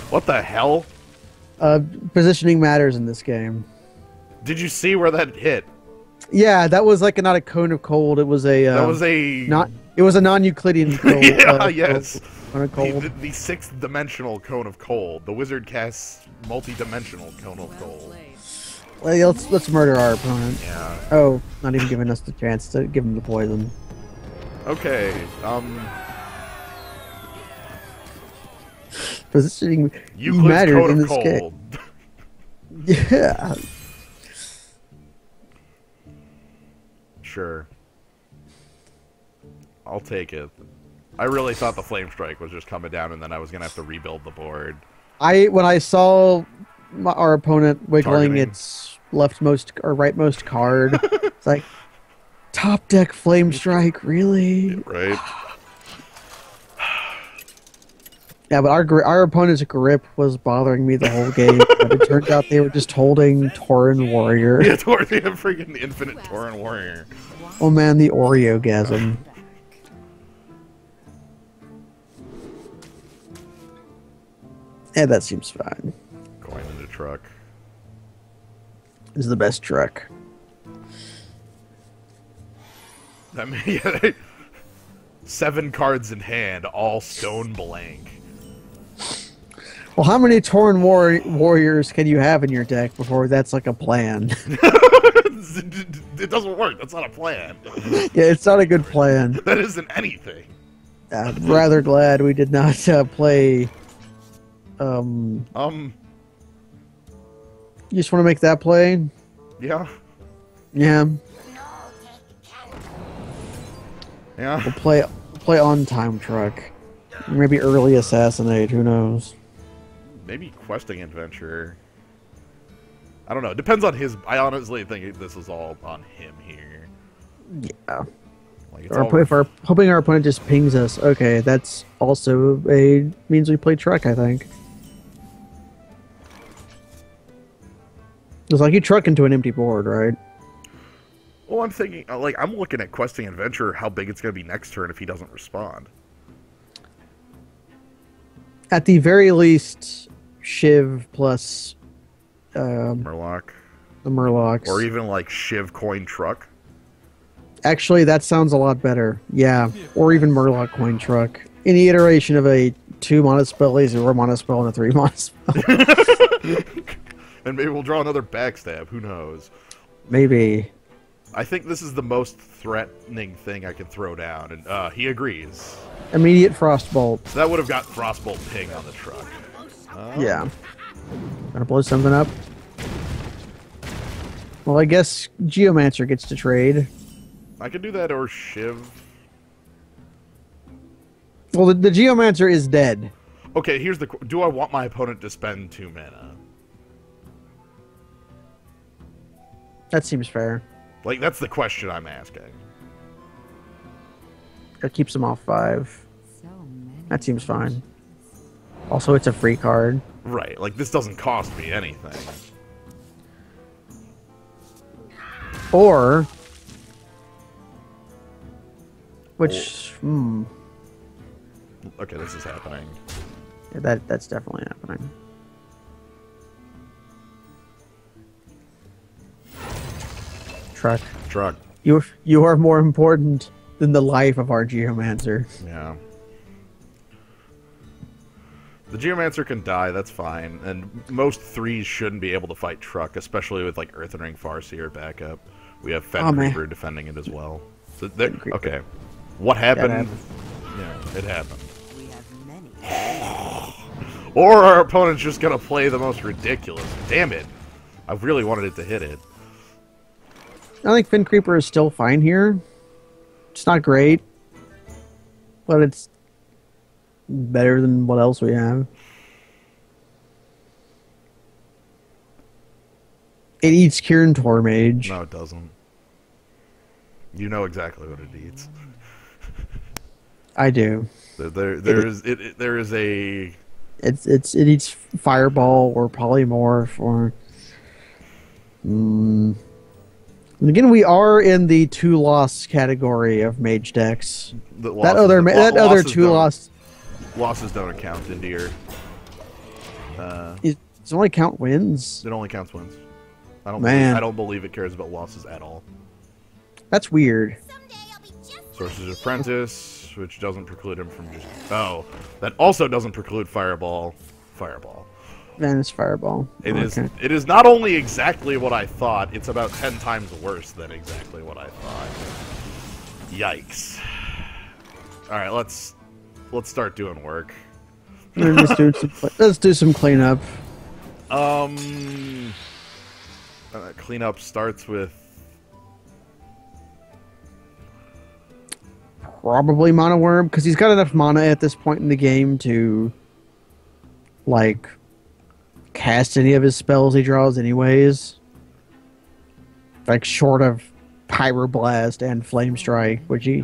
What the hell? Positioning matters in this game. Did you see where that hit? Yeah, that was like not a Cone of Cold. It was a That was a... It was a non-Euclidean cold. yeah, yes. Cone of Cold. The sixth dimensional Cone of Cold. The wizard casts multi-dimensional Cone of Well Cold. played. Well, let's murder our opponent. Yeah. Oh, not even giving us the chance to give him the poison. Okay. Positioning Euclid's matters Cone in of this game. Cold. Yeah. Sure. I'll take it. I really thought the Flame Strike was just coming down, and then I was gonna have to rebuild the board. When I saw our opponent wiggling Targeting. its leftmost or rightmost card, it's like top deck Flame Strike, really? Right? Yeah, but our opponent's grip was bothering me the whole game. But it turned out they were just holding Tauren Warrior. Yeah, towards the freaking Infinite Tauren Warrior. Oh man, the Oreo-gasm. Yeah, that seems fine. Going into truck. This is the best truck. I mean, yeah, 7 cards in hand, all stone blank. Well, how many Tauren Warriors can you have in your deck before that's like a plan? It doesn't work. That's not a plan. Yeah, it's not a good plan. That isn't anything. I'm rather glad we did not play. You just want to make that play? Yeah. Yeah, Yeah. we'll play on time truck. Maybe early assassinate. Who knows? Maybe questing adventure. I don't know. It depends on his. I honestly think this is all on him here. Yeah. Like it's Or all, if our hoping our opponent just pings us. Okay, that's also means we play truck. I think. It's like you truck into an empty board, right? well, I'm thinking. Like I'm looking at questing adventure. How big it's gonna be next turn if he doesn't respond. At the very least, Shiv plus Murloc, the Murlocs. or even like Shiv coin truck. Actually, that sounds a lot better. Yeah, or even Murloc coin truck. Any iteration of a 2-mana spell, a 0-mana spell, and a 3-mana spell. And maybe we'll draw another backstab. Who knows? Maybe. I think this is the most threatening thing I can throw down, and he agrees. Immediate Frostbolt. So that would have got Frostbolt ping on the truck. Yeah. Gonna blow something up. Well, I guess Geomancer gets to trade. I could do that, or Shiv. Well, the Geomancer is dead. Okay, here's the... Do I want my opponent to spend 2 mana? That seems fair. Like, that's the question I'm asking. That keeps him off 5. So many. That seems fine. Also, it's a free card. Right, like, this doesn't cost me anything. Or... Which... Okay, this is happening. Yeah, that's definitely happening. Truck. Truck. You are more important than the life of our Geomancer. Yeah. The Geomancer can die, that's fine. And most 3s shouldn't be able to fight Truck, especially with, like, Earthen Ring Farseer backup. We have Fen Oh, man. Creeper defending it as well. So okay. What happened? happened. Yeah, it happened. We have many. Or our opponent's just gonna play the most ridiculous. Damn it! I really wanted it to hit it. I think Fin Creeper is still fine here. It's not great, but it's better than what else we have. It eats Kirin Tor Mage. No, it doesn't. You know exactly what it eats. I do. There is a. It eats Fireball or Polymorph or. And again, we are in the 2-loss category of mage decks. That other 2-loss. Losses don't count into your. It's only count wins. It only counts wins. Man. I don't believe it cares about losses at all. That's weird. Sorcerer's Apprentice, which doesn't preclude him from just. Oh, that also doesn't preclude Fireball. Fireball. Man, it's Fireball. It is not only exactly what I thought, it's about 10 times worse than exactly what I thought. Yikes. Alright, let's start doing work. Let's do some cleanup. Cleanup starts with Probably Mana Worm, because he's got enough mana at this point in the game to, like, cast any of his spells he draws anyways. Like, short of Pyroblast and Flame Strike, which he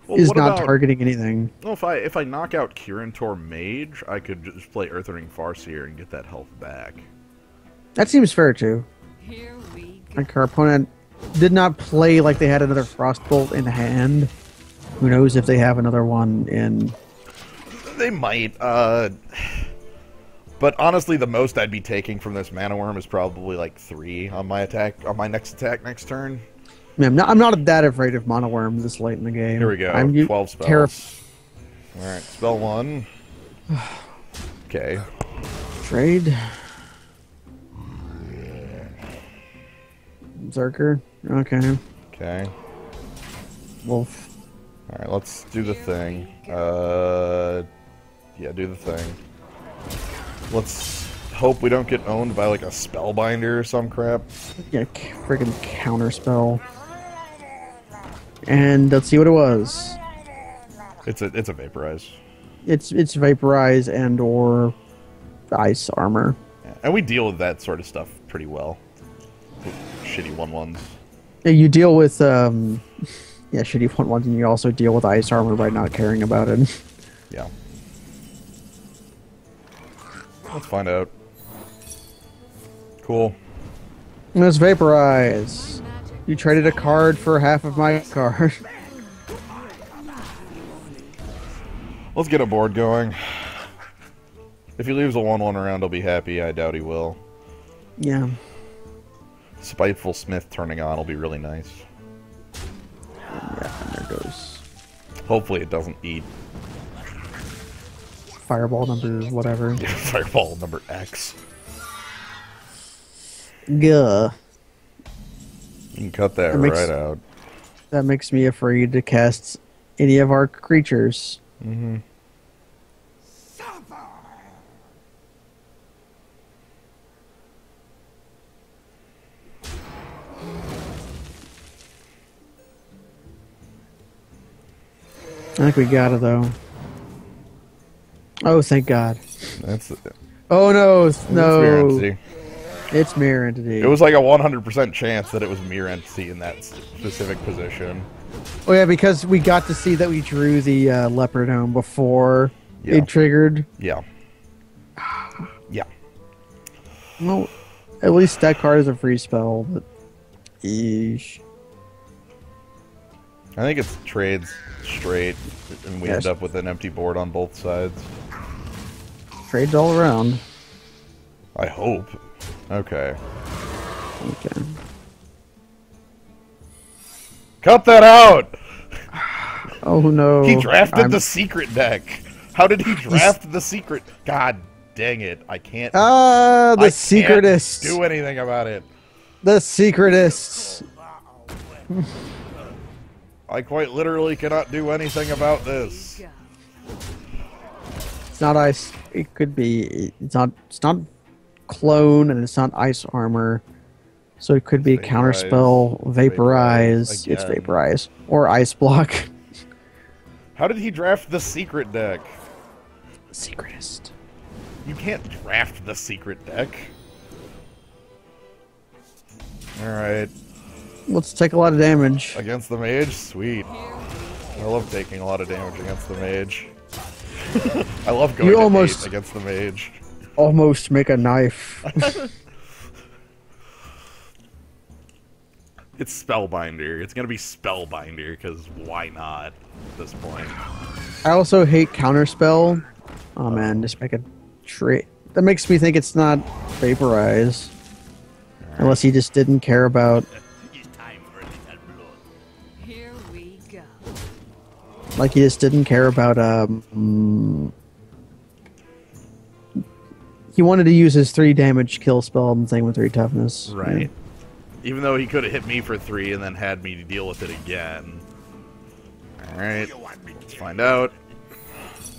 is not targeting anything. Well, if I knock out Kirin Tor Mage, I could just play Earthring Farseer and get that health back. That seems fair, too. Here we go. Like, our opponent did not play like they had another Frostbolt in hand. Who knows if they have another one in... They might, but honestly, the most I'd be taking from this Mana Worm is probably like 3 on my next attack next turn. Yeah, I'm not that afraid of Mana Worm this late in the game. Here we go. 12 spells. Alright, spell 1. Okay. Trade. Berserker. Okay. Okay. Wolf. Alright, let's do the thing. Yeah, do the thing. Let's hope we don't get owned by like a Spellbinder or some crap. Yeah, friggin' counterspell. And let's see what it was. It's a Vaporize. It's Vaporize and or Ice Armor. Yeah, and we deal with that sort of stuff pretty well. Shitty 1/1s. Yeah, you deal with yeah, shitty 1/1s, and you also deal with Ice Armor by not caring about it. Yeah. Let's find out. Cool. Let's Vaporize. You traded a card for half of my card. Let's get a board going. If he leaves a 1/1 around, I'll be happy. I doubt he will. Yeah. Spiteful Smith turning on will be really nice. Yeah, and there goes. Hopefully it doesn't eat. Fireball number whatever. Fireball number X. Gah. You can cut that makes- right out. That makes me afraid to cast any of our creatures. Mm-hmm. I think we got it though. Oh, thank God. That's Oh no, Mirror no. Entity. It's Mirror Entity. It was like a 100% chance that it was Mirror Entity in that specific position. Oh yeah, because we got to see that we drew the Leopardome before Yeah. it triggered. Yeah. Yeah. Well, at least that card is a free spell, but... Eesh. I think it's trades straight, and we Yes. end up with an empty board on both sides. Trades all around. I hope. Okay. Okay. Cut that out! Oh no. He drafted I'm- the secret deck. How did he draft the secret? God dang it! I can't. Ah, the I can't secretists. do anything about it. The secretists. I quite literally cannot do anything about this. Go. It's not ice. It could be. It's not. It's not clone, and it's not ice armor. So it could be Vaporize. counterspell, vaporize. Vaporize It's again. vaporize or ice block. How did he draft the secret deck? Secretist. You can't draft the secret deck. Alright. Let's take a lot of damage. Against the mage? Sweet. I love taking a lot of damage against the mage. I love going You to almost- 8 against the mage. Almost make a knife. It's Spellbinder. It's gonna be Spellbinder, because why not at this point? I also hate counterspell. Oh man, just make a trade. That makes me think it's not vaporize. Unless he just didn't care about. Here we go. Like he just didn't care about. He wanted to use his 3 damage kill spell and thing with 3 toughness. Right. Yeah. Even though he could have hit me for 3 and then had me deal with it again. Alright. Let's find out.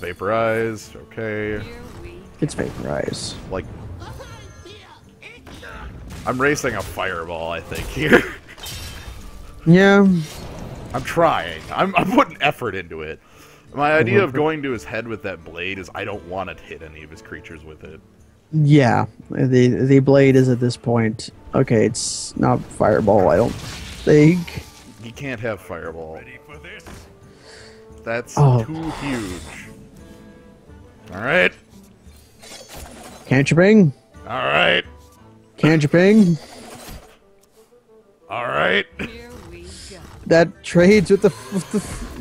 Vaporize. Okay. Here we go. It's vaporize. Like, I'm racing a fireball, I think, here. Yeah. I'm trying. I'm putting effort into it. My idea of going to his head with that blade is I don't want to hit any of his creatures with it. Yeah. The blade is at this point. Okay, it's not fireball, I don't think. He can't have fireball. That's Oh. too huge. Alright. Cantriping? Alright. Cantriping? Alright. Here we go. That trades with the.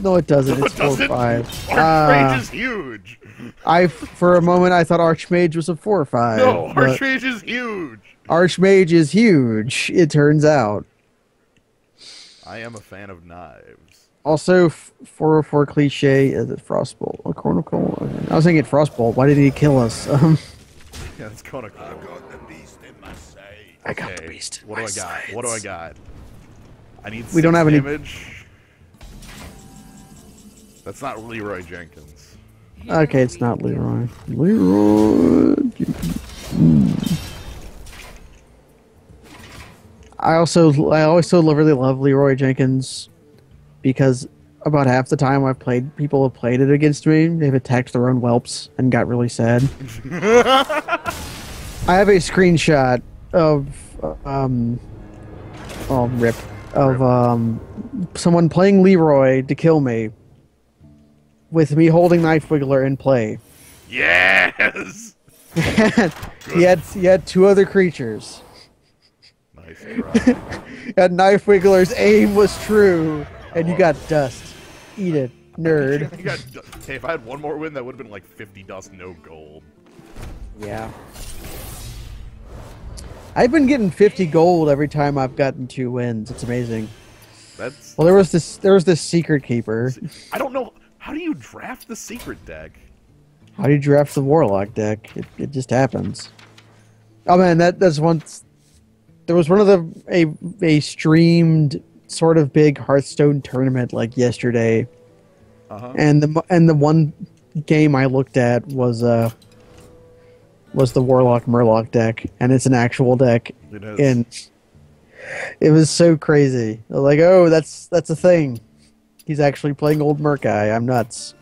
No, it doesn't. No, It's it doesn't. 4/5. Archmage is huge. For a moment, I thought Archmage was a 4/5. No, but Archmage is huge. Archmage is huge, it turns out. I am a fan of knives. Also, 404 cliche is it Frostbolt? A Chronicle? Okay. I was thinking Frostbolt. Why did he kill us? Yeah, it's kind of cool. I got the Okay, beast. in what do my I got? sights. What do I got? I need We don't 6 have any- damage. That's not Leroy Jenkins. Here Okay, it's we not go. Leroy. Leroy. I also really love Leroy Jenkins because about half the time people have played it against me. They've attacked their own whelps and got really sad. I have a screenshot of someone playing Leroy to kill me with me holding Knife Wiggler in play. Yes! he had 2 other creatures. Nice try. And Knife Wiggler's aim was true, and you got dust. Eat it, nerd. Hey, if I had one more win, that would have been like 50 dust, no gold. Yeah. I've been getting 50 gold every time I've gotten 2 wins. It's amazing. That's. Well, there was this secret keeper. I don't know. How do you draft the secret deck? How do you draft the Warlock deck? It just happens. Oh man, that's once. There was one of a streamed sort of big Hearthstone tournament like yesterday, and the one game I looked at was the Warlock Murloc deck, and it's an actual deck, It is. and it was so crazy. I was like, oh, that's a thing. He's actually playing old Murkai. I'm nuts.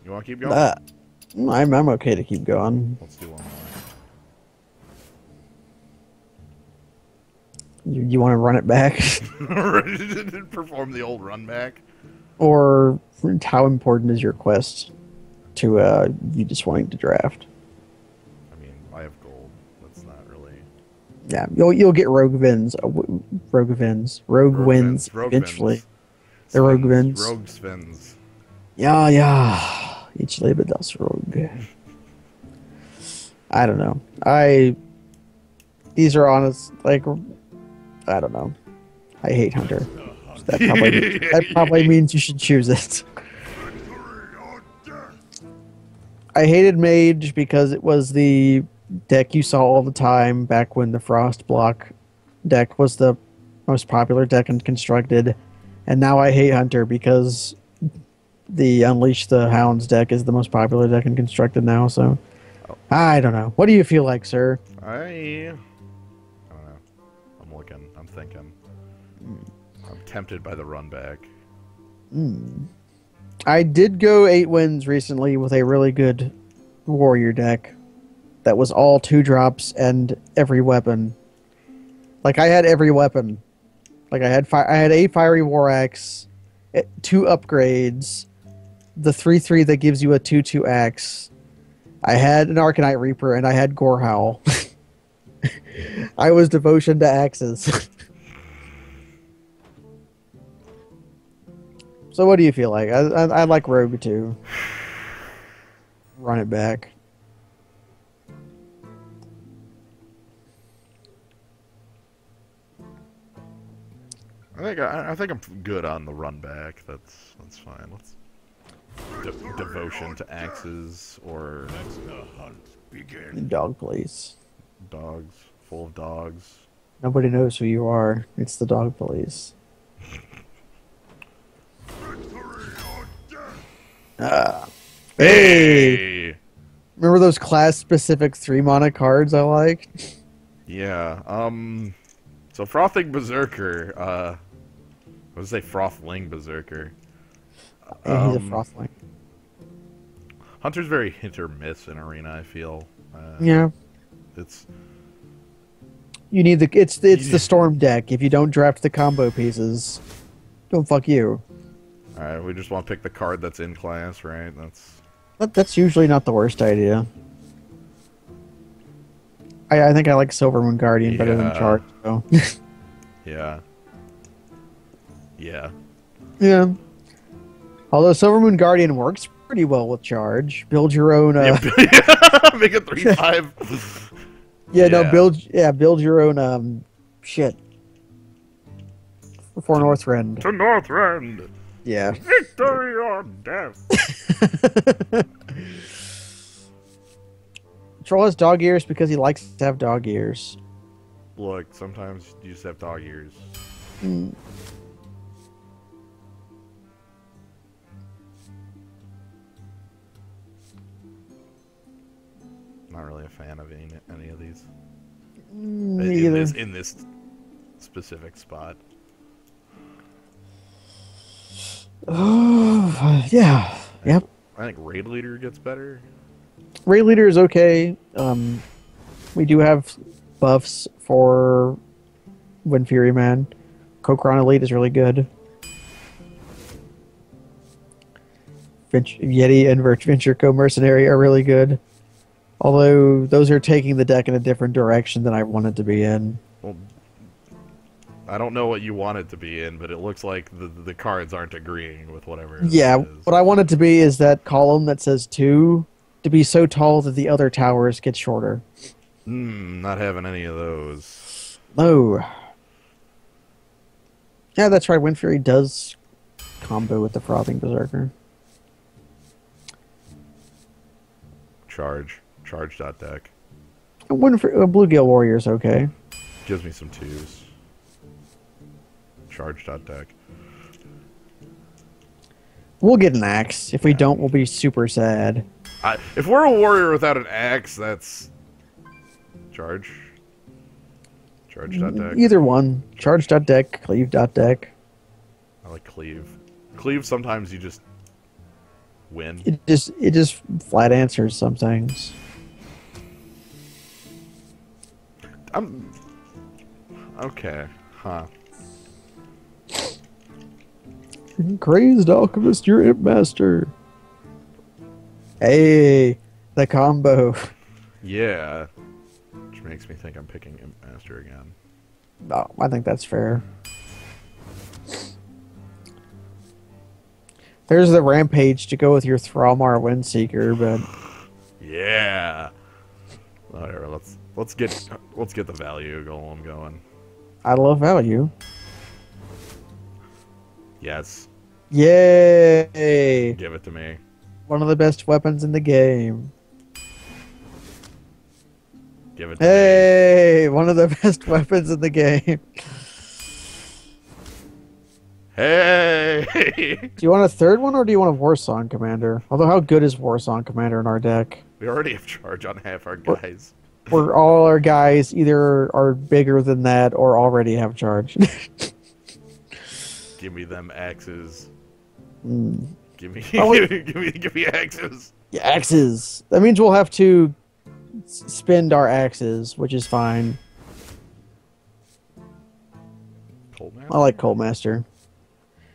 You want to keep going? I'm okay to keep going. Let's do one You want to run it back? more. Perform the old run back. Or how important is your quest to you just wanting to draft? I mean, I have gold. That's not really. Yeah, you'll get rogue wins, rogue wins Rogue eventually. Vins. The rogue Svins, wins. Rogue Svins. Yeah. Ich lebe das Rogue. I don't know. These are honest. Like, I don't know. I hate Hunter. That probably means you should choose it. I hated Mage because it was the deck you saw all the time back when the Frost block deck was the most popular deck in Constructed, and now I hate Hunter because the Unleash the Hounds deck is the most popular deck in Constructed now. So I don't know. What do you feel like, sir? I don't know. I'm looking. I'm thinking. I'm tempted by the run back. I did go 8 wins recently with a really good warrior deck that was all 2-drops and every weapon. Like I had every weapon. Like I had a fiery war axe, 2 upgrades, the 3/3 that gives you a 2/2 axe. I had an Arcanite Reaper and I had Gorehowl. I was devotion to axes. So what do you feel like? I like Rogue too. Run it back. I think I'm good on the run back. That's fine. Let's devotion to axes or Dog police. dogs, full of dogs. Nobody knows who you are. It's the dog police. Hey! Remember those class-specific 3-mana cards I liked? Yeah. So Frothing Berserker. I was say Frothling Berserker. Yeah, he's a Frothling. Hunter's very hit or miss in Arena. I feel. Yeah. It's. You need the it's the Storm deck. If you don't draft the combo pieces, don't fuck you. All right. We just want to pick the card that's in class, right? That's usually not the worst idea. I think I like Silvermoon Guardian better than Charge, though. Yeah. Yeah. Yeah. Although Silvermoon Guardian works pretty well with Charge. Build your own. Make it 3/5. Build your own. Shit. For Northrend. To Northrend. Yeah. Victory or death. Troll has dog ears because he likes to have dog ears. Look, sometimes you just have dog ears. Not really a fan of any of these. In this specific spot. Oh, yeah. Yep. I think Raid Leader gets better. Raid Leader is okay. We do have buffs for Wind Fury Man. Kokron Elite is really good. Yeti and Venture Co Mercenary are really good. Although those are taking the deck in a different direction than I want it to be in. Well, I don't know what you want it to be in, but it looks like the cards aren't agreeing with whatever. Yeah, what I want it to be is that column that says 2 to be so tall that the other towers get shorter. Not having any of those. No. Yeah, that's right. Wind Fury does combo with the Frothing Berserker. Charge.deck. Bluegill Warrior's okay. Gives me some 2s. Charge.deck. We'll get an axe. If we don't, we'll be super sad. If we're a warrior without an axe, that's... Charge. Charge.deck. Either one. Charge.deck, cleave.deck. I like cleave. Cleave, sometimes you just win. It just flat answers some things. Okay. Huh. Crazed Alchemist, you're Imp Master. Hey, the combo. Yeah. Which makes me think I'm picking Imp Master again. Oh, I think that's fair. There's the Rampage to go with your Thrallmar Windseeker, but yeah. Whatever. Let's get the value golem going. I love value. Yes. Yay! Give it to me. One of the best weapons in the game. Give it to me. Hey, one of the best weapons in the game. Hey! Do you want a third one, or do you want a Warsong Commander? Although, how good is Warsong Commander in our deck? We already have charge on half our guys. Where all our guys either are bigger than that or already have charge. Give me them axes. Mm. Give me, Oh, wait. give me axes. Yeah, axes. That means we'll have to spend our axes, which is fine. Cold man. I like Coldmaster.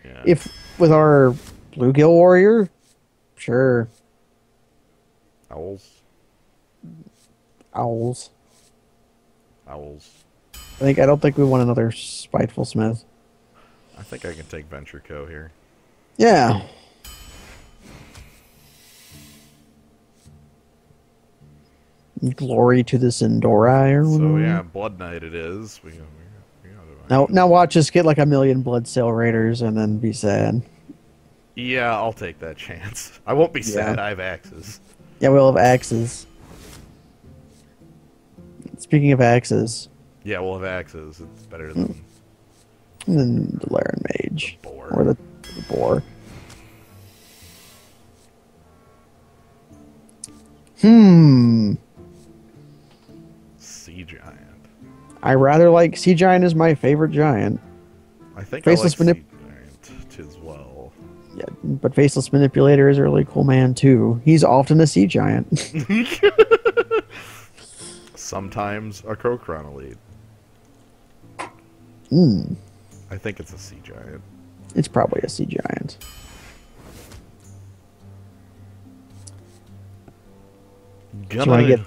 Yeah. If with our Bluegill Warrior, sure. Owls. Owls. Owls. I don't think we want another Spiteful Smith. I think I can take Venture Co here. Yeah. Glory to the Sindori or So whatever. yeah, Blood Knight it is. We gotta Now watch us get like 1,000,000 Blood Sail Raiders and then be sad. Yeah, I'll take that chance. I won't be sad. I have axes. Yeah, we'll have axes. Speaking of axes, Yeah, we'll have axes. It's better than and then the Laren Mage. the boar. Or the boar. Sea Giant. I rather like Sea Giant is my favorite giant. I think Faceless I like Manip- Sea Giant as well. Yeah, but Faceless Manipulator is a really cool man too. He's often a Sea Giant. Sometimes a Crocron Elite. Hmm. I think it's a Sea Giant. It's probably a Sea Giant. Gonna get-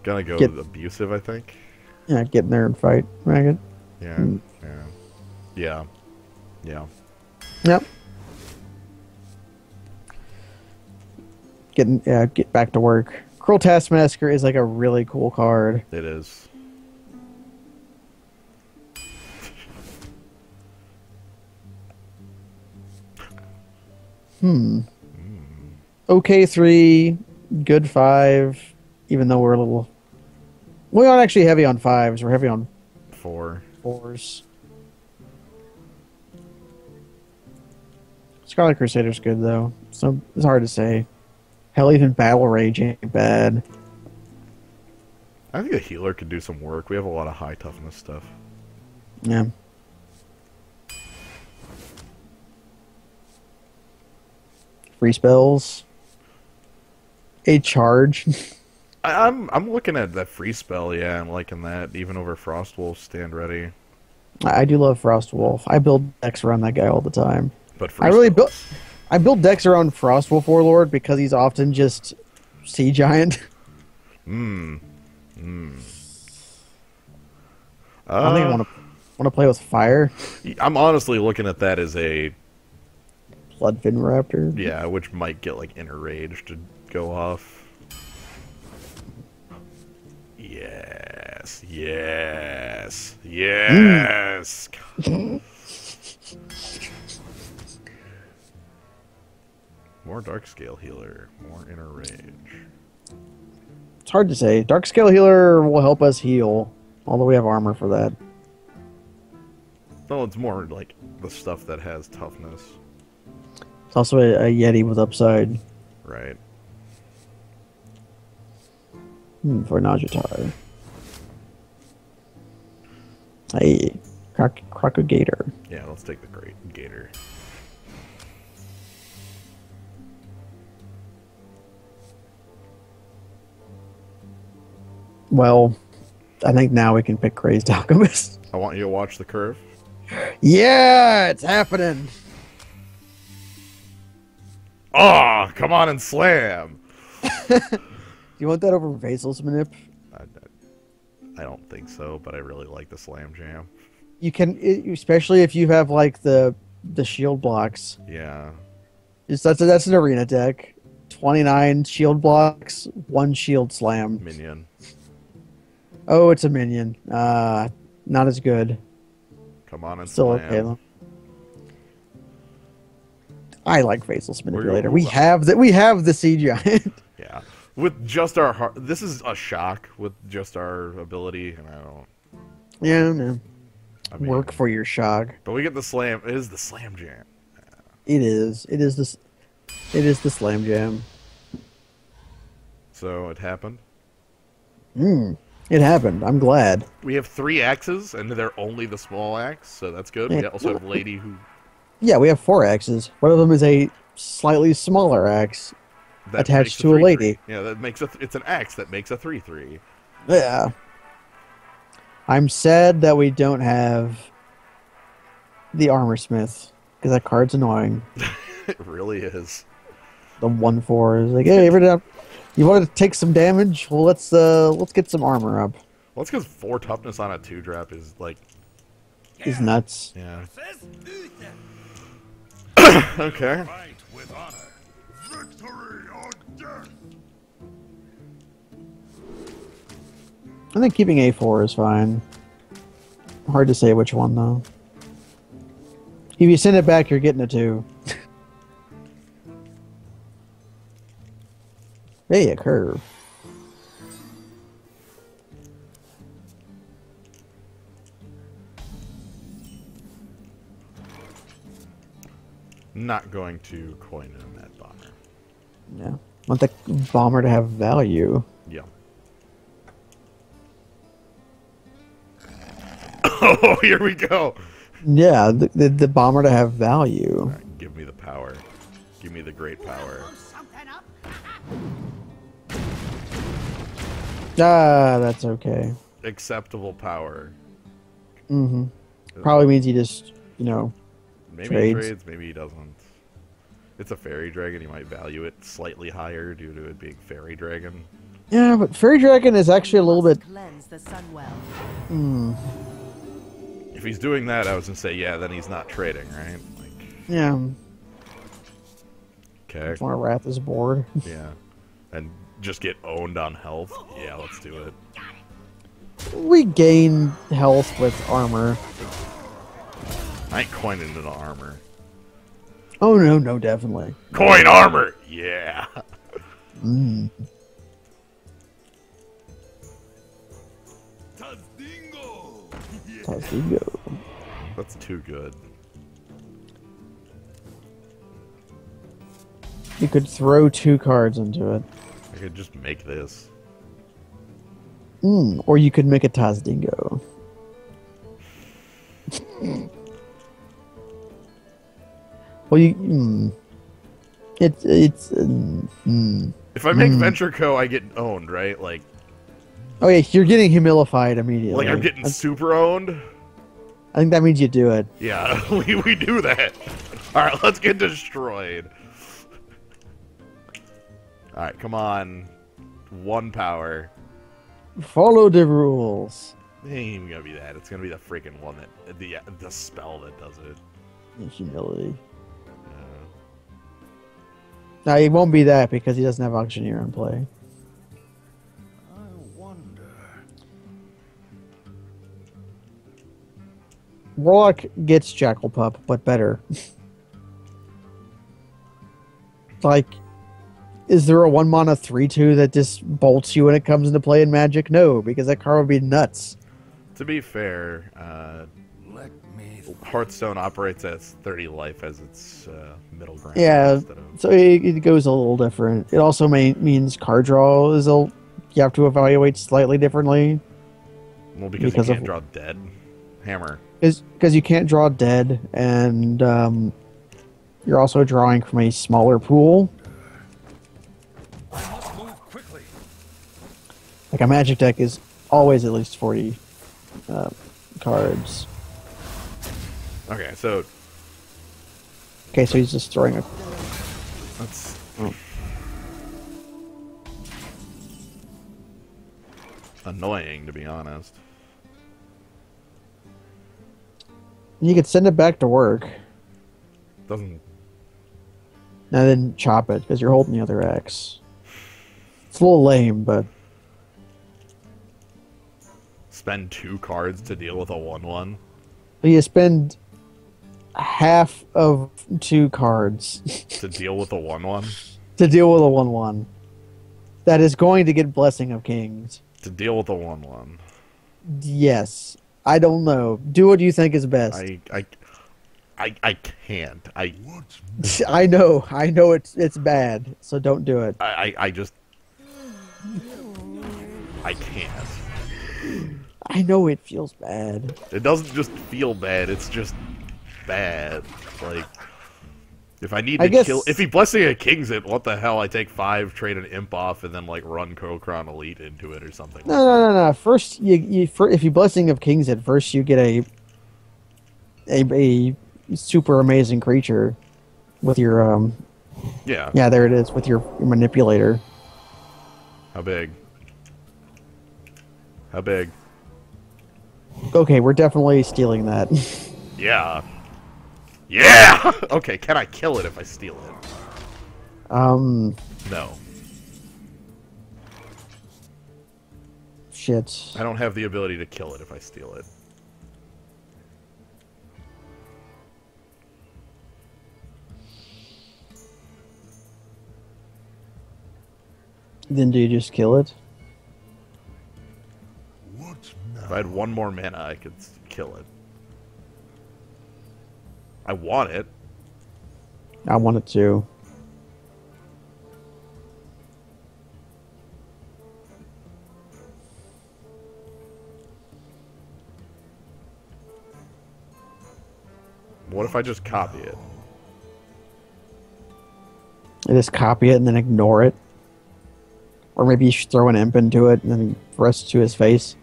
gonna go get- with abusive, I think. Yeah, get in there and fight, Ragged. Yeah, Mm. yeah. Yep. Get back to work. Cruel Taskmaster is like a really cool card. It is. Okay 3, good 5, even though we're a little... We aren't actually heavy on 5s, we're heavy on 4. 4s. Scarlet Crusader's good though, so it's hard to say. Hell, even Battle Rage ain't bad. I think a healer could do some work. We have a lot of high toughness stuff. Yeah. Free spells. A charge. I'm looking at that free spell, yeah, I'm liking that, even over Frostwolf, stand ready. I do love Frostwolf. I build decks around that guy all the time. But free I really spells- build decks around Frostwolf Warlord because he's often just Sea Giant. I don't think I want to play with fire. I'm honestly looking at that as a Bloodfin Raptor. yeah, which might get like Inner Rage to go off. Yes, yes, yes. More Dark Scale Healer, more Inner Rage. It's hard to say. Dark Scale Healer will help us heal, although we have armor for that. No, it's more like the stuff that has toughness, It's also a Yeti with upside right? for Najatar. Hey, Crocagator. Yeah, let's take the Great Gator. Well, I think now we can pick Crazed Alchemist. I want you to watch the curve. Yeah, it's happening. Oh, come on and slam! Do you want that over Vasal's Manip? I don't think so, but I really like the Slam Jam. You can, especially if you have like the shield blocks. Yeah. That's an arena deck. 29 shield blocks, 1 shield slam. Minion. Oh, it's a minion. Not as good. Come on and Still slam. okay though. I like Vasal's Manipulator. Where- We have the Sea Giant. Yeah. With just our this is a shock with just our ability, and I don't. Yeah, no. I mean, Work for your shock. But we get the slam. It is the slam jam. It is. It is this. It is the slam jam. So it happened. It happened. I'm glad. We have 3 axes, and they're only the small axe, so that's good. Yeah. We also have Lady who Yeah, we have 4 axes. One of them is a slightly smaller axe that attached makes to a 3-3. lady. Yeah, that makes it's an axe that makes a 3/3. Yeah. I'm sad that we don't have the armor smith because that card's annoying. It really is. The 1/4 is like, hey, you want to take some damage? Well, let's get some armor up. Well, it's because 4 toughness on a 2-drop is like, He's nuts. yeah. Okay. Fight with honor. Victory or death. I think keeping A4 is fine. Hard to say which one though. If you send it back, you're getting a 2. Hey, a curve. Not going to coin in that bomber. Yeah. Want the bomber to have value. Yeah. Oh, here we go. Yeah, the bomber to have value. All right, give me the power. Give me the great power. Ah, that's okay. Acceptable power. Mm-hmm. Probably means he just, Maybe trades. he trades, maybe he doesn't. It's a fairy dragon. You might value it slightly higher due to it being fairy dragon. Yeah, but Fairy Dragon is actually a little bit... Cleanse the Sunwell. If he's doing that, I was gonna say, yeah, then he's not trading, right? Like, Yeah. okay, Want to wrath his board. yeah, and just get owned on health. Yeah, let's do it. We gain health with armor. I ain't coining into armor. Oh, no, definitely. Coin armor. Yeah. Tazdingo. That's too good. You could throw 2 cards into it. I could just make this. Or you could make a Tazdingo. Well, If I make Venture Co, I get owned, right? Like Oh yeah, you're getting humilified immediately. I'm getting super owned. I think that means you do it. Yeah, we do that. All right, let's get destroyed. All right, come on. 1 power. Follow the rules. It ain't even gonna be that. It's gonna be the freaking one that the spell that does it. Humility. No, it won't be that because he doesn't have Auctioneer in play. I wonder. Warlock gets Jackal Pup, but better. Like, is there a 1-mana 3/2 that just bolts you when it comes into play in Magic? No, because that card would be nuts. To be fair, Let me. Hearthstone operates as 30 life as its middle ground. Yeah, instead of- so it goes a little different. It also means card draw is you have to evaluate slightly differently. well, because because you of- can't draw dead. Hammer. Because you can't draw dead, and you're also drawing from a smaller pool. I must move quickly. Like a Magic deck is always at least 40 cards. Okay, so Okay, so he's just throwing a... that's annoying, to be honest. You could send it back to work, Doesn't. and then chop it, because you're holding the other X. It's a little lame, but... Spend 2 cards to deal with a 1/1. You spend half of 2 cards To deal with a 1/1. to deal with a 1/1. that is going to get Blessing of Kings. To deal with the 1/1. Yes. I don't know. Do what you think is best. I can't. What's I know it's bad, so don't do it. I just I can't. I know it feels bad. It doesn't just feel bad, it's just bad. Like, if I need I to guess- kill... If he Blessing of Kings it, what the hell? I take 5, trade an Imp off, and then, like, run Kokron Elite into it or something. No. First, if you Blessing of Kings it, first you get a super amazing creature with your Yeah. yeah, there it is, with your manipulator. How big? How big? Okay, we're definitely stealing that. Yeah. Yeah! Okay, can I kill it if I steal it? No. Shit. I don't have the ability to kill it if I steal it. Then do you just kill it? What If now? I had 1 more mana, I could kill it. I want it. I want it to. What if I just copy it? You just copy it and then ignore it. Or maybe you should throw an imp into it and then thrust to his face.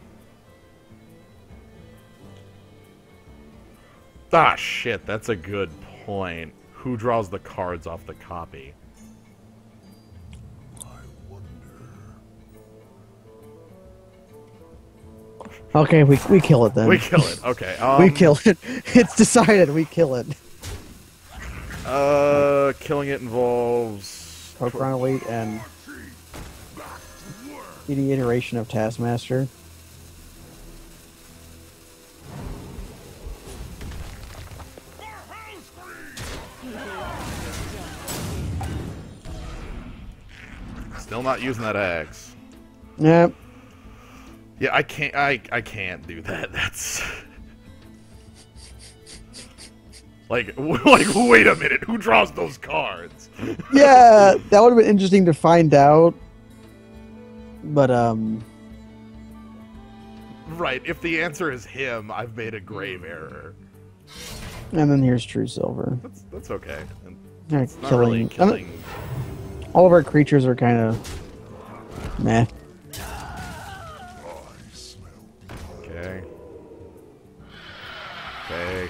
Ah, shit, that's a good point. Who draws the cards off the copy? I wonder. Okay, we kill it then. We kill it. Okay. We kill it. It's decided. We kill it. Killing it involves... Kokron Elite and the iteration of Taskmaster. Still not using that axe. Yep. Yeah, I can't do that. That's... Like, wait a minute. Who draws those cards? Yeah, that would have been interesting to find out. But, Right, if the answer is him, I've made a grave error. and then here's True Silver. That's okay. And Yeah, it's not really killing... All of our creatures are kind of meh. I smell Okay. Okay.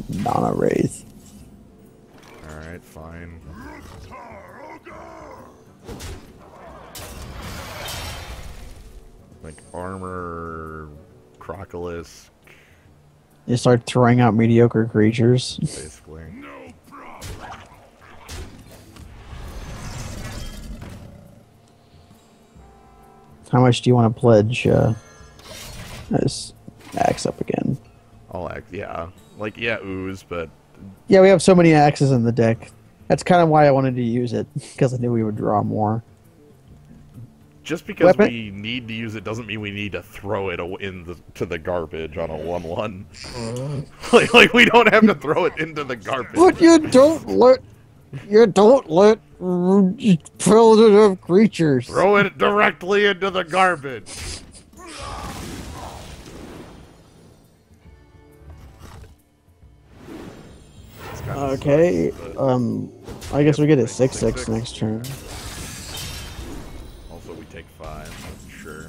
Nana Wraith. Alright, fine. Like, armor... Crocolisk, You start throwing out mediocre creatures. basically. no problem. How much do you want to pledge? This axe up again. All act, yeah. Like, yeah, ooze, but... Yeah, we have so many axes in the deck. That's kind of why I wanted to use it, because I knew we would draw more. Just because Weapon- we need to use it doesn't mean we need to throw it to the garbage on a 1/1. like, we don't have to throw it into the garbage. But you don't let predative creatures. Throw it directly into the garbage. This kinda Okay, sucks, but I guess we get a Like 6/6 6/6. next turn. Also, we take 5, that's sure.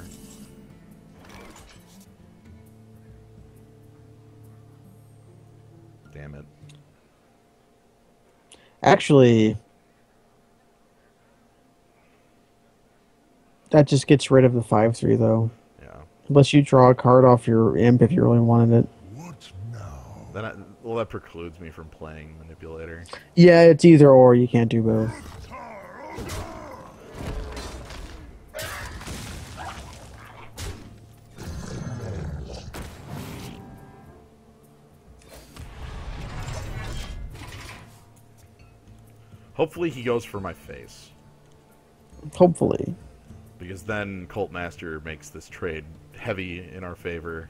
Damn it. Actually, that just gets rid of the 5/3 though. Yeah. Unless you draw a card off your imp if you really wanted it. What now? Then well, that precludes me from playing Manipulator. Yeah, it's either or. You can't do both. Hopefully he goes for my face. Hopefully. Because then Cult Master makes this trade heavy in our favor.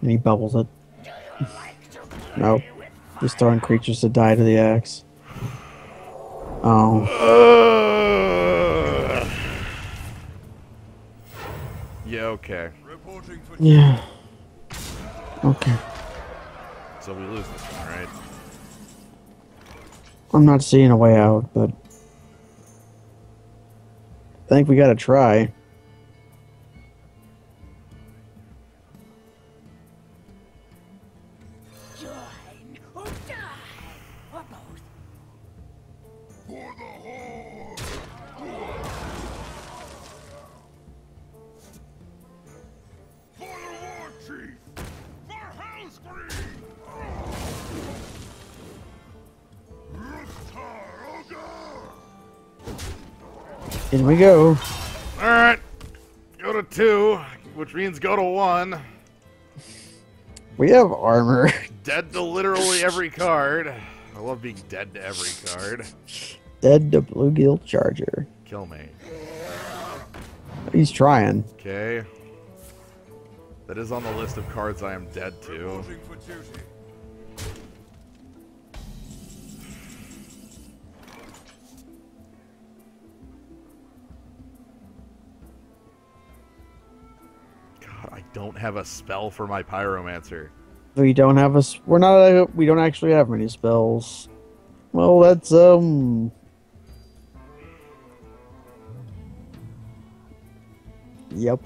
And he bubbles it. Nope. He's throwing creatures to die to the axe. Oh. Yeah, okay. Reporting for Yeah. Okay. So we lose this one, right? I'm not seeing a way out, but I think we gotta try. Join or die, or both. for the Horde. For the War Chief. For Hellscream. In we go. Alright. Go to 2, which means go to 1. We have armor. Dead to literally every card. I love being dead to every card. Dead to Bluegill Charger. Kill me. He's trying. Okay. That is on the list of cards I am dead to. Reporting for duty. God, I don't have a spell for my Pyromancer. We don't have a. We're not. We don't actually have many spells. Well, that's Yep.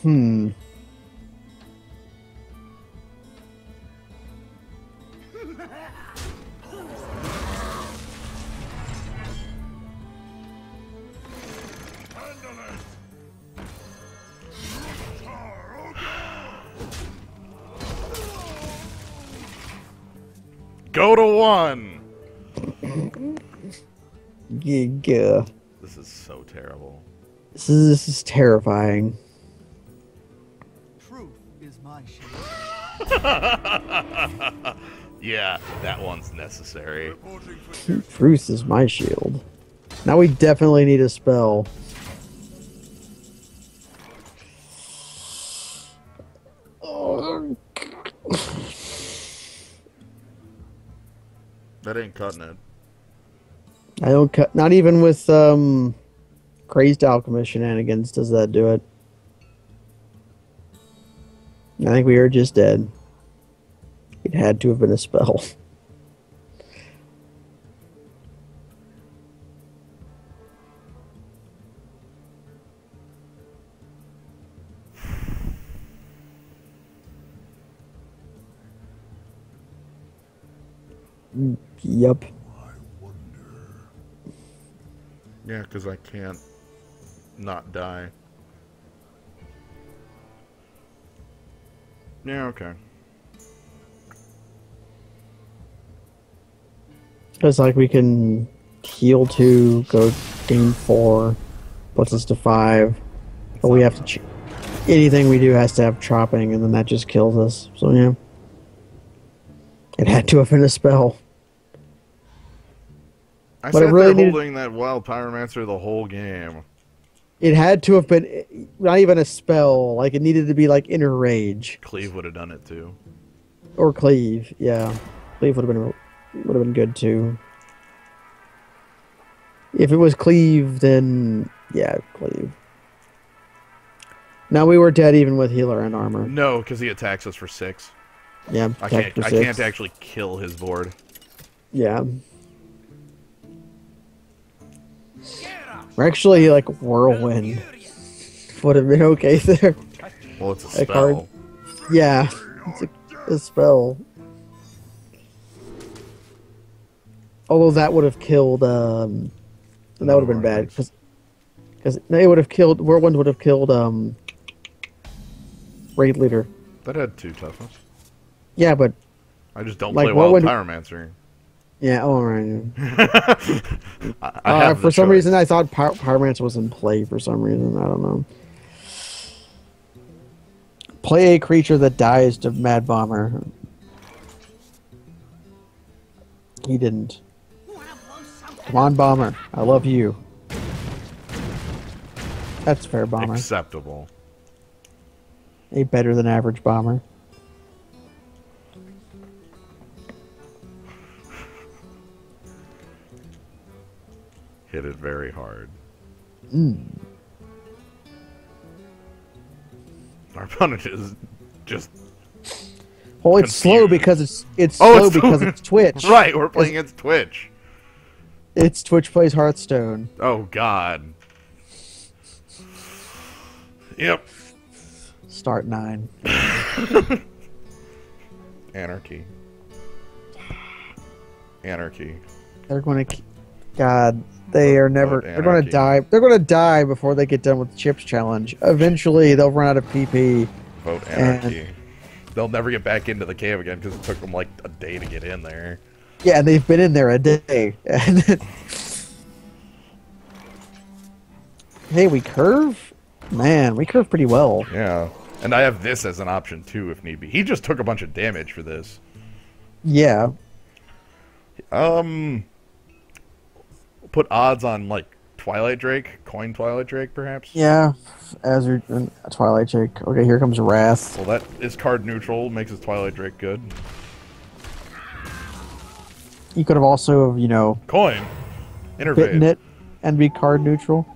Hmm. Handle it. Go to 1! Yeah. This is so terrible. This is terrifying. Truth is my shield. Yeah, that one's necessary. Reporting for duty. Truth is my shield. Now we definitely need a spell. That ain't cutting it. I don't cut. Not even with crazed alchemist shenanigans does that do it. I think we are just dead. It had to have been a spell. Yep. Yeah, because I can't not die. Yeah, okay. It's like we can heal 2, go gain 4, puts us to 5. But we have to. Anything we do has to have chopping, and then that just kills us. So yeah. It had to have been a spell. I But it sat really there needed- holding that wild Pyromancer the whole game. It had to have been not even a spell. Like it needed to be like Inner Rage Cleve would have done it too. or Cleave. Yeah, Cleave would have been good too. If it was Cleave, then yeah, Cleave. Now we were dead even with healer and armor. No, because he attacks us for 6. Yeah, I attack can't. for I 6. can't actually kill his board. Yeah. Or actually, like Whirlwind would have been okay there. Well, it's a A card. spell. Yeah, it's a spell. Although that would have killed, that would have been bad because it would have killed. Whirlwind would have killed Raid Leader. That had 2 toughness. Yeah, but I just don't Like, play what Wild would- Pyromancer. yeah. Oh right. I have the For some choice. reason, I thought Pyromancer was in play. For some reason, I don't know. Play a creature that dies to Mad Bomber. He didn't. Come on, Bomber. I love you. That's fair, Bomber. Acceptable. A better than average Bomber. Hit it very hard. Our opponent is just... Well, it's slow confused. because it's Oh, slow because it's Twitch. Right, we're playing against Twitch. It's Twitch plays Hearthstone. Oh, God. Yep. Start 9. Anarchy. Anarchy. They're going to... God, they are never... They're going Anarchy. to die. They're going to die before they get done with the Chips Challenge. Eventually, they'll run out of PP. Vote anarchy. They'll never get back into the cave again because it took them like a day to get in there. Yeah, and they've been in there a day. Hey, we curve? Man, we curve pretty well. Yeah. And I have this as an option too if need be. He just took a bunch of damage for this. Yeah. Put odds on like Twilight Drake, coin Twilight Drake perhaps. Yeah. Azure and Twilight Drake. Okay, here comes Wrath. Well, that is card neutral, makes his Twilight Drake good. You could have also, you know, Coin. bitten Intervade. it and be card neutral.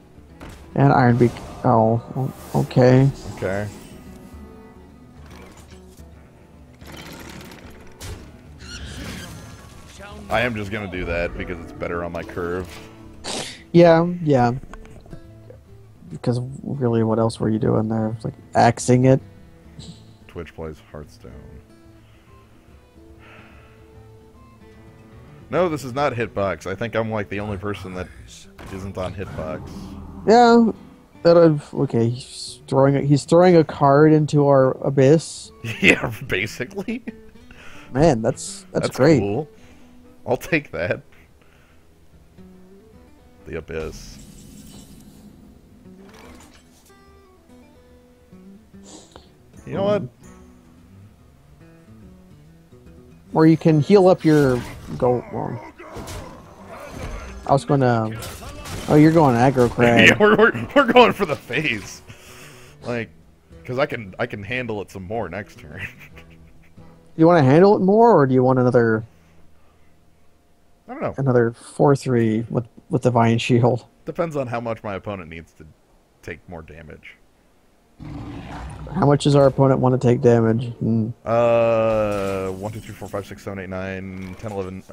And Iron Beak. Oh, okay. Okay. I am just gonna do that because it's better on my curve. Yeah, yeah. Because really, what else were you doing there? It's like axing it. Twitch plays Hearthstone. No, this is not Hitbox. I think I'm like the only person that isn't on Hitbox. Yeah. Okay. He's throwing a card into our abyss. Yeah, basically. Man, that's great. Cool. I'll take that. The Abyss. You know what? Or you can heal up your gold. Well, I was gonna. Oh, you're going aggro crab. Yeah, we're going for the phase. Like, because I can handle it some more next turn. Do you want to handle it more, or do you want another I don't know. 4/3 with Divine Shield? Depends on how much my opponent needs to take more damage. How much does our opponent want to take damage? 1, 2, 3, 4, 5, 6, 7, 8, 9, 10, 11.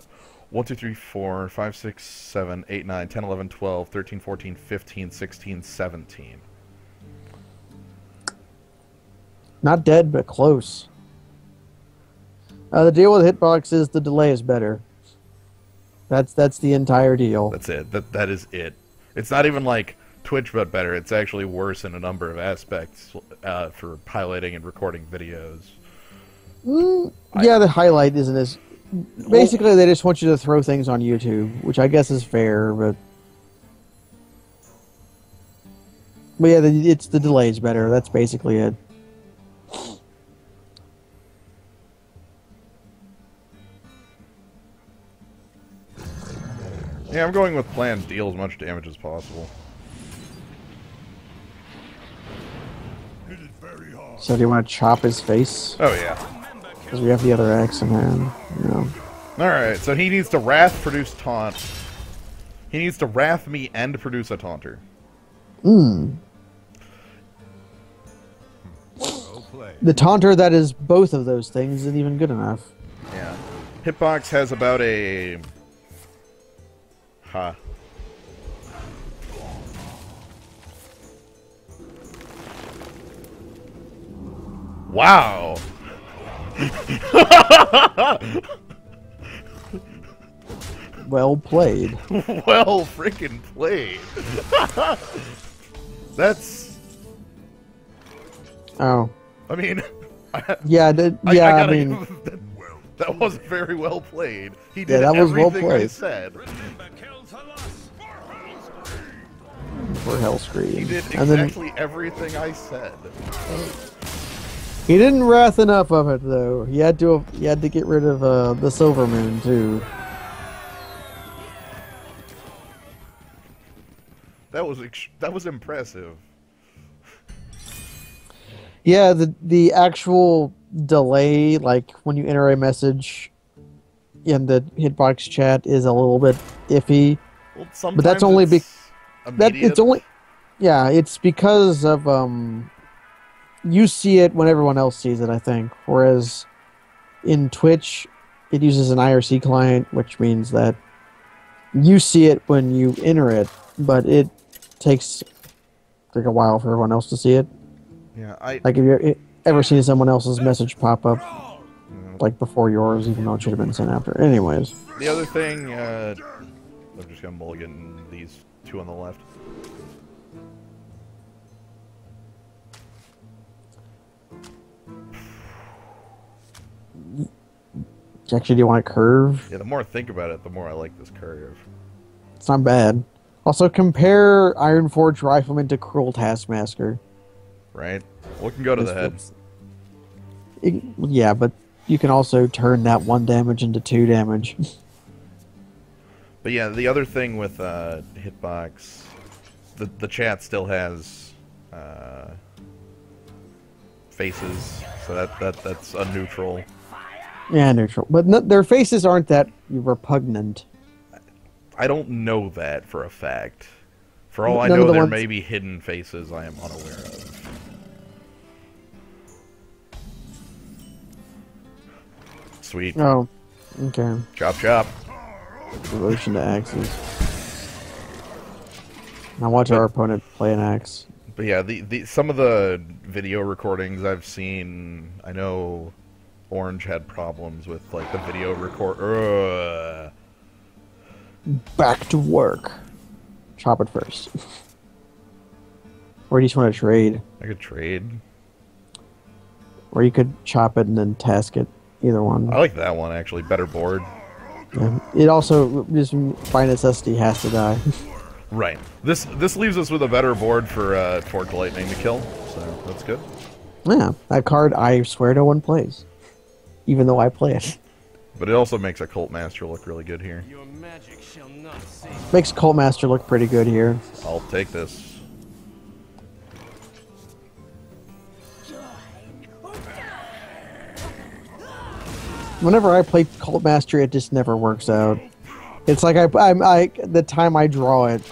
1, 2, 3, 4, 5, 6, 7, 8, 9, 10, 11, 12, 13, 14, 15, 16, 17. Not dead, but close. The deal with Hitbox is the delay is better. That's the entire deal. That's it. That is it. It's not even like Twitch but better. It's actually worse in a number of aspects for highlighting and recording videos. Yeah, the highlight isn't as... Basically, they just want you to throw things on YouTube, which I guess is fair, but... But yeah, it's the delay's better. That's basically it. Yeah, I'm going with plan deal as much damage as possible. Hit it very hard. So do you want to chop his face? Oh yeah. Because we have the other axe in hand. Yeah. Alright, so he needs to Wrath produce Taunt. He needs to Wrath me and produce a Taunter. Mm. Well played. The taunter that is both of those things isn't even good enough. Yeah. Hitbox has about a... Ha. Wow! Well played. Well freaking played. That's... Oh. I mean... Yeah, I gotta mean... give- that was very well played. He Yeah, did that was well everything I played. said. For Hellscream. He did And then exactly everything I said. He didn't wrath enough of it though. He had to get rid of the Silver Moon too. That was impressive. Yeah, the actual delay, like when you enter a message in the hitbox chat, is a little bit iffy. Well, sometimes But that's only immediate. it's because of you see it when everyone else sees it, I think. Whereas in Twitch, it uses an IRC client, which means that you see it when you enter it, but it takes like a while for everyone else to see it. Yeah, Like, have you ever seen someone else's message pop up like before yours, even though it should have been sent after? Anyways. The other thing, I'm just gonna mulligan these two on the left. Actually, do you want a curve? Yeah, the more I think about it, the more I like this curve. It's not bad. Also, compare Ironforge Rifleman to Cruel Taskmaster. Right? Well, we can go to the head. Yeah, but you can also turn that 1 damage into 2 damage. But yeah, the other thing with hitbox, the chat still has faces, so that's a neutral. Yeah, neutral. But their faces aren't that repugnant. I don't know that for a fact. For all I None of know, the there ones- may be hidden faces I am unaware of. Sweet. Oh, okay. Chop chop. Devotion to axes. Now watch our opponent play an axe. But yeah, some of the video recordings I've seen, I know Orange had problems with like the video record. Back to work. Chop it first. Or do you just want to trade? I could trade. Or you could chop it and then task it. Either one. I like that one actually. Better board. Yeah. It also, just by necessity, has to die. Right. This leaves us with a better board for Torque Lightning to kill, so that's good. Yeah, that card I swear no one plays. Even though I play it. But it also makes a Cult Master look really good here. Your magic shall not save. Makes Cult Master look pretty good here. I'll take this. Whenever I play Cult Master, it just never works out. It's like the time I draw it,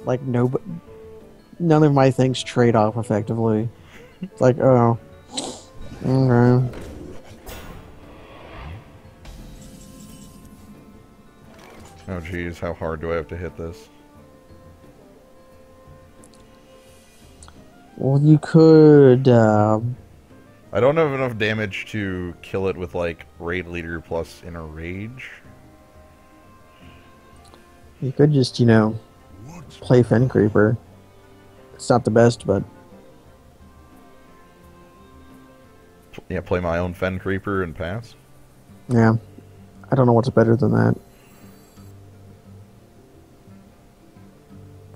like none of my things trade off effectively. It's like, oh, okay. Oh geez, how hard do I have to hit this? Well, you could. I don't have enough damage to kill it with like Raid Leader plus Inner Rage. You could just, play Fen Creeper. It's not the best, but Yeah, play my own Fen Creeper and pass. yeah, I don't know what's better than that.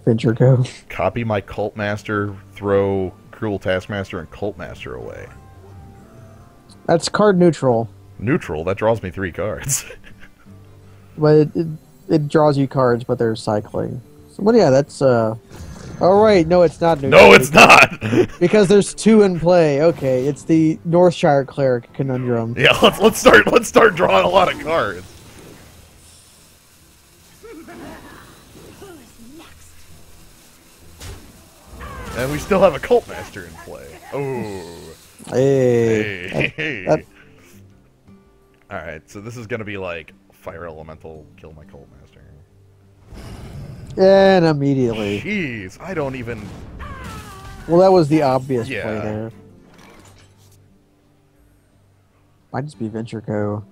Venture Go. Copy my Cult Master, throw Cruel Taskmaster and Cult Master away. That's card neutral, Neutral, that draws me 3 cards. but it draws you cards, but they're cycling. So, well, yeah, that's Oh right, no, it's not neutral. No, it's not! Because there's 2 in play. Okay, it's the Northshire Cleric conundrum. Yeah, let's start drawing a lot of cards. And we still have a Cult Master in play. Oh. Hey. Hey. Alright, so this is gonna be like Fire Elemental, kill my Cult Master. And immediately. Jeez, I don't even... Well, that was the obvious Yeah. play there. Might just be Venture Co.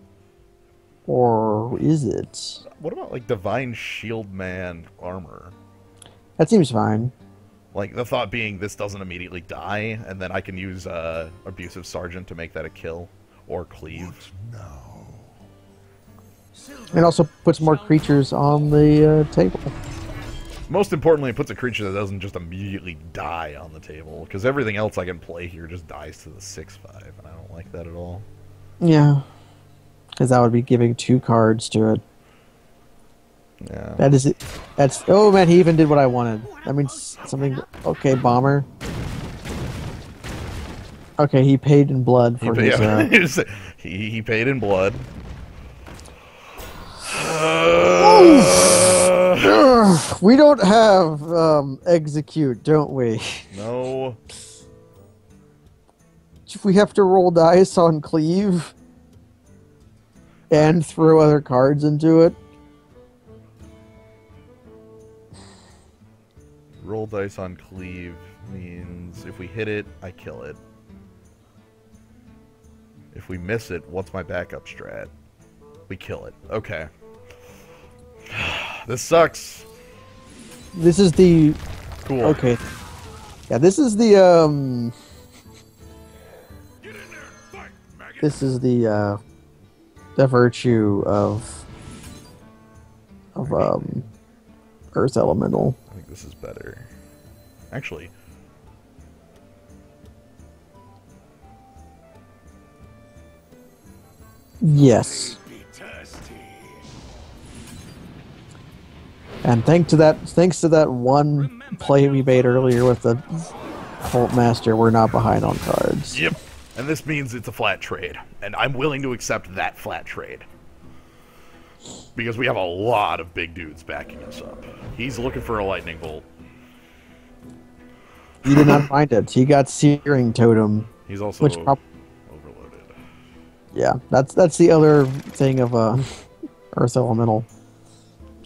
Or is it? What about like Divine Shield Man armor? That seems fine. Like, the thought being this doesn't immediately die, and then I can use Abusive Sergeant to make that a kill, or Cleave. It also puts more creatures on the table. Most importantly, it puts a creature that doesn't just immediately die on the table, because everything else I can play here just dies to the 6/5, and I don't like that at all. Yeah. Because that would be giving 2 cards to it. Yeah. That is it. That's... Oh, man, he even did what I wanted. That means something... Okay, Bomber. Okay, he paid in blood for his... He paid in blood. We don't have execute, don't we? No. We have to roll dice on cleave and throw other cards into it. Roll dice on cleave means if we hit it, I kill it. If we miss it, what's my backup strat? We kill it. Okay. This sucks. This is the... Cool. Okay. Yeah, this is the, Get in there and fight, maggot. This is the virtue of Earth Elemental. I think this is better. Actually... Yes. Be thirsty. And thanks to that one play we made earlier with the Cult Master, we're not behind on cards. Yep. And this means it's a flat trade. And I'm willing to accept that flat trade. Because we have a lot of big dudes backing us up. He's looking for a lightning bolt. He did not find it. He got Searing Totem. He's also Which overloaded. Yeah, that's the other thing of Earth Elemental.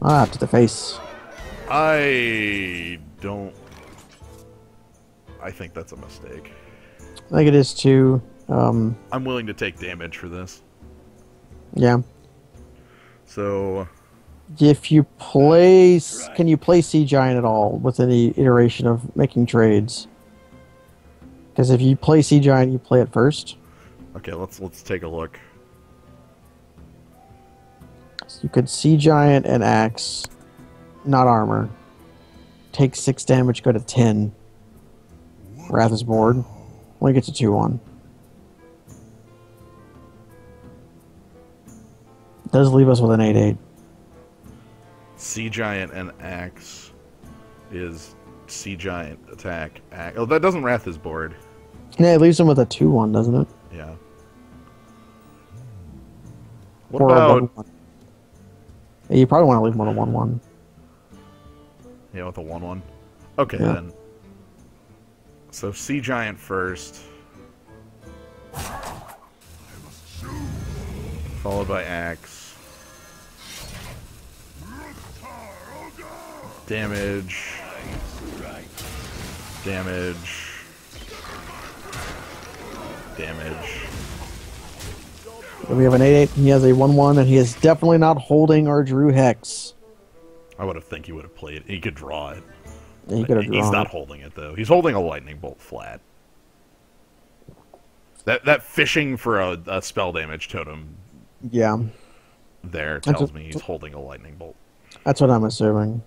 Ah, to the face. I think that's a mistake. I think it is too. I'm willing to take damage for this. Yeah. So... If you play... Can you play Sea Giant at all with any iteration of making trades? Because if you play Sea Giant, you play it first. Okay, let's take a look. So you could Sea Giant and Axe, not armor. Take 6 damage, go to 10. Wrath is bored. Only gets a 2/1. Does leave us with an 8/8. Sea Giant and Axe is Sea Giant attack. Oh, that doesn't Wrath his board. Yeah, it leaves him with a 2/1, doesn't it? Yeah. What Or a about... 1/1. Yeah, you probably want to leave him with a 1/1. Yeah, with a 1/1. Okay, Yeah. then. So Sea Giant first. Followed by Axe. Damage. Damage. Damage. So we have an 8/8, and he has a 1/1, and he is definitely not holding our Drew Hex. I would have think he would have played. He could draw it. Yeah, he could have He's drawn not it. holding it though. He's holding a lightning bolt flat. That fishing for a spell damage totem Yeah, there That's tells a- me he's holding a lightning bolt. that's what I'm assuming.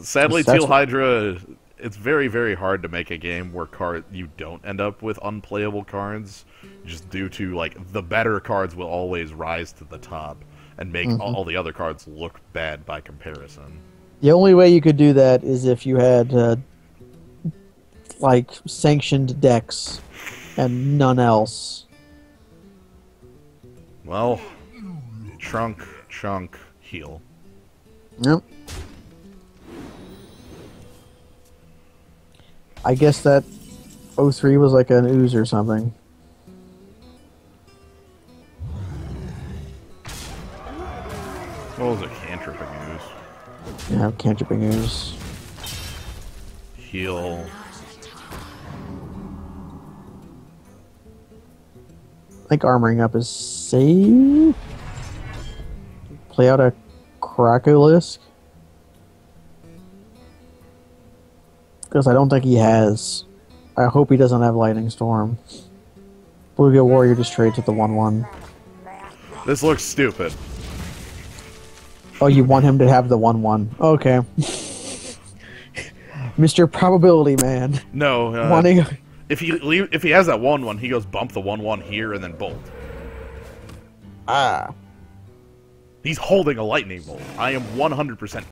Sadly, That's Teal Hydra, it's very, very hard to make a game where you don't end up with unplayable cards, just due to, like, the better cards will always rise to the top and make all the other cards look bad by comparison. The only way you could do that is if you had, like, sanctioned decks and none else. Well, chunk, heal. Yep. I guess that 03 was like an ooze or something. What was it? Cantripping ooze. Yeah, cantripping ooze. Heal. I think armoring up is safe. Play out a Krakulisk. Because I don't think he has. I hope he doesn't have Lightning Storm. Bluegill Warrior just trades with the 1/1. This looks stupid. Oh, you want him to have the 1/1. Okay. Mr. Probability Man. No, Wanting. if he has that 1/1, he goes bump the 1/1 here and then bolt. Ah. He's holding a lightning bolt. I am 100%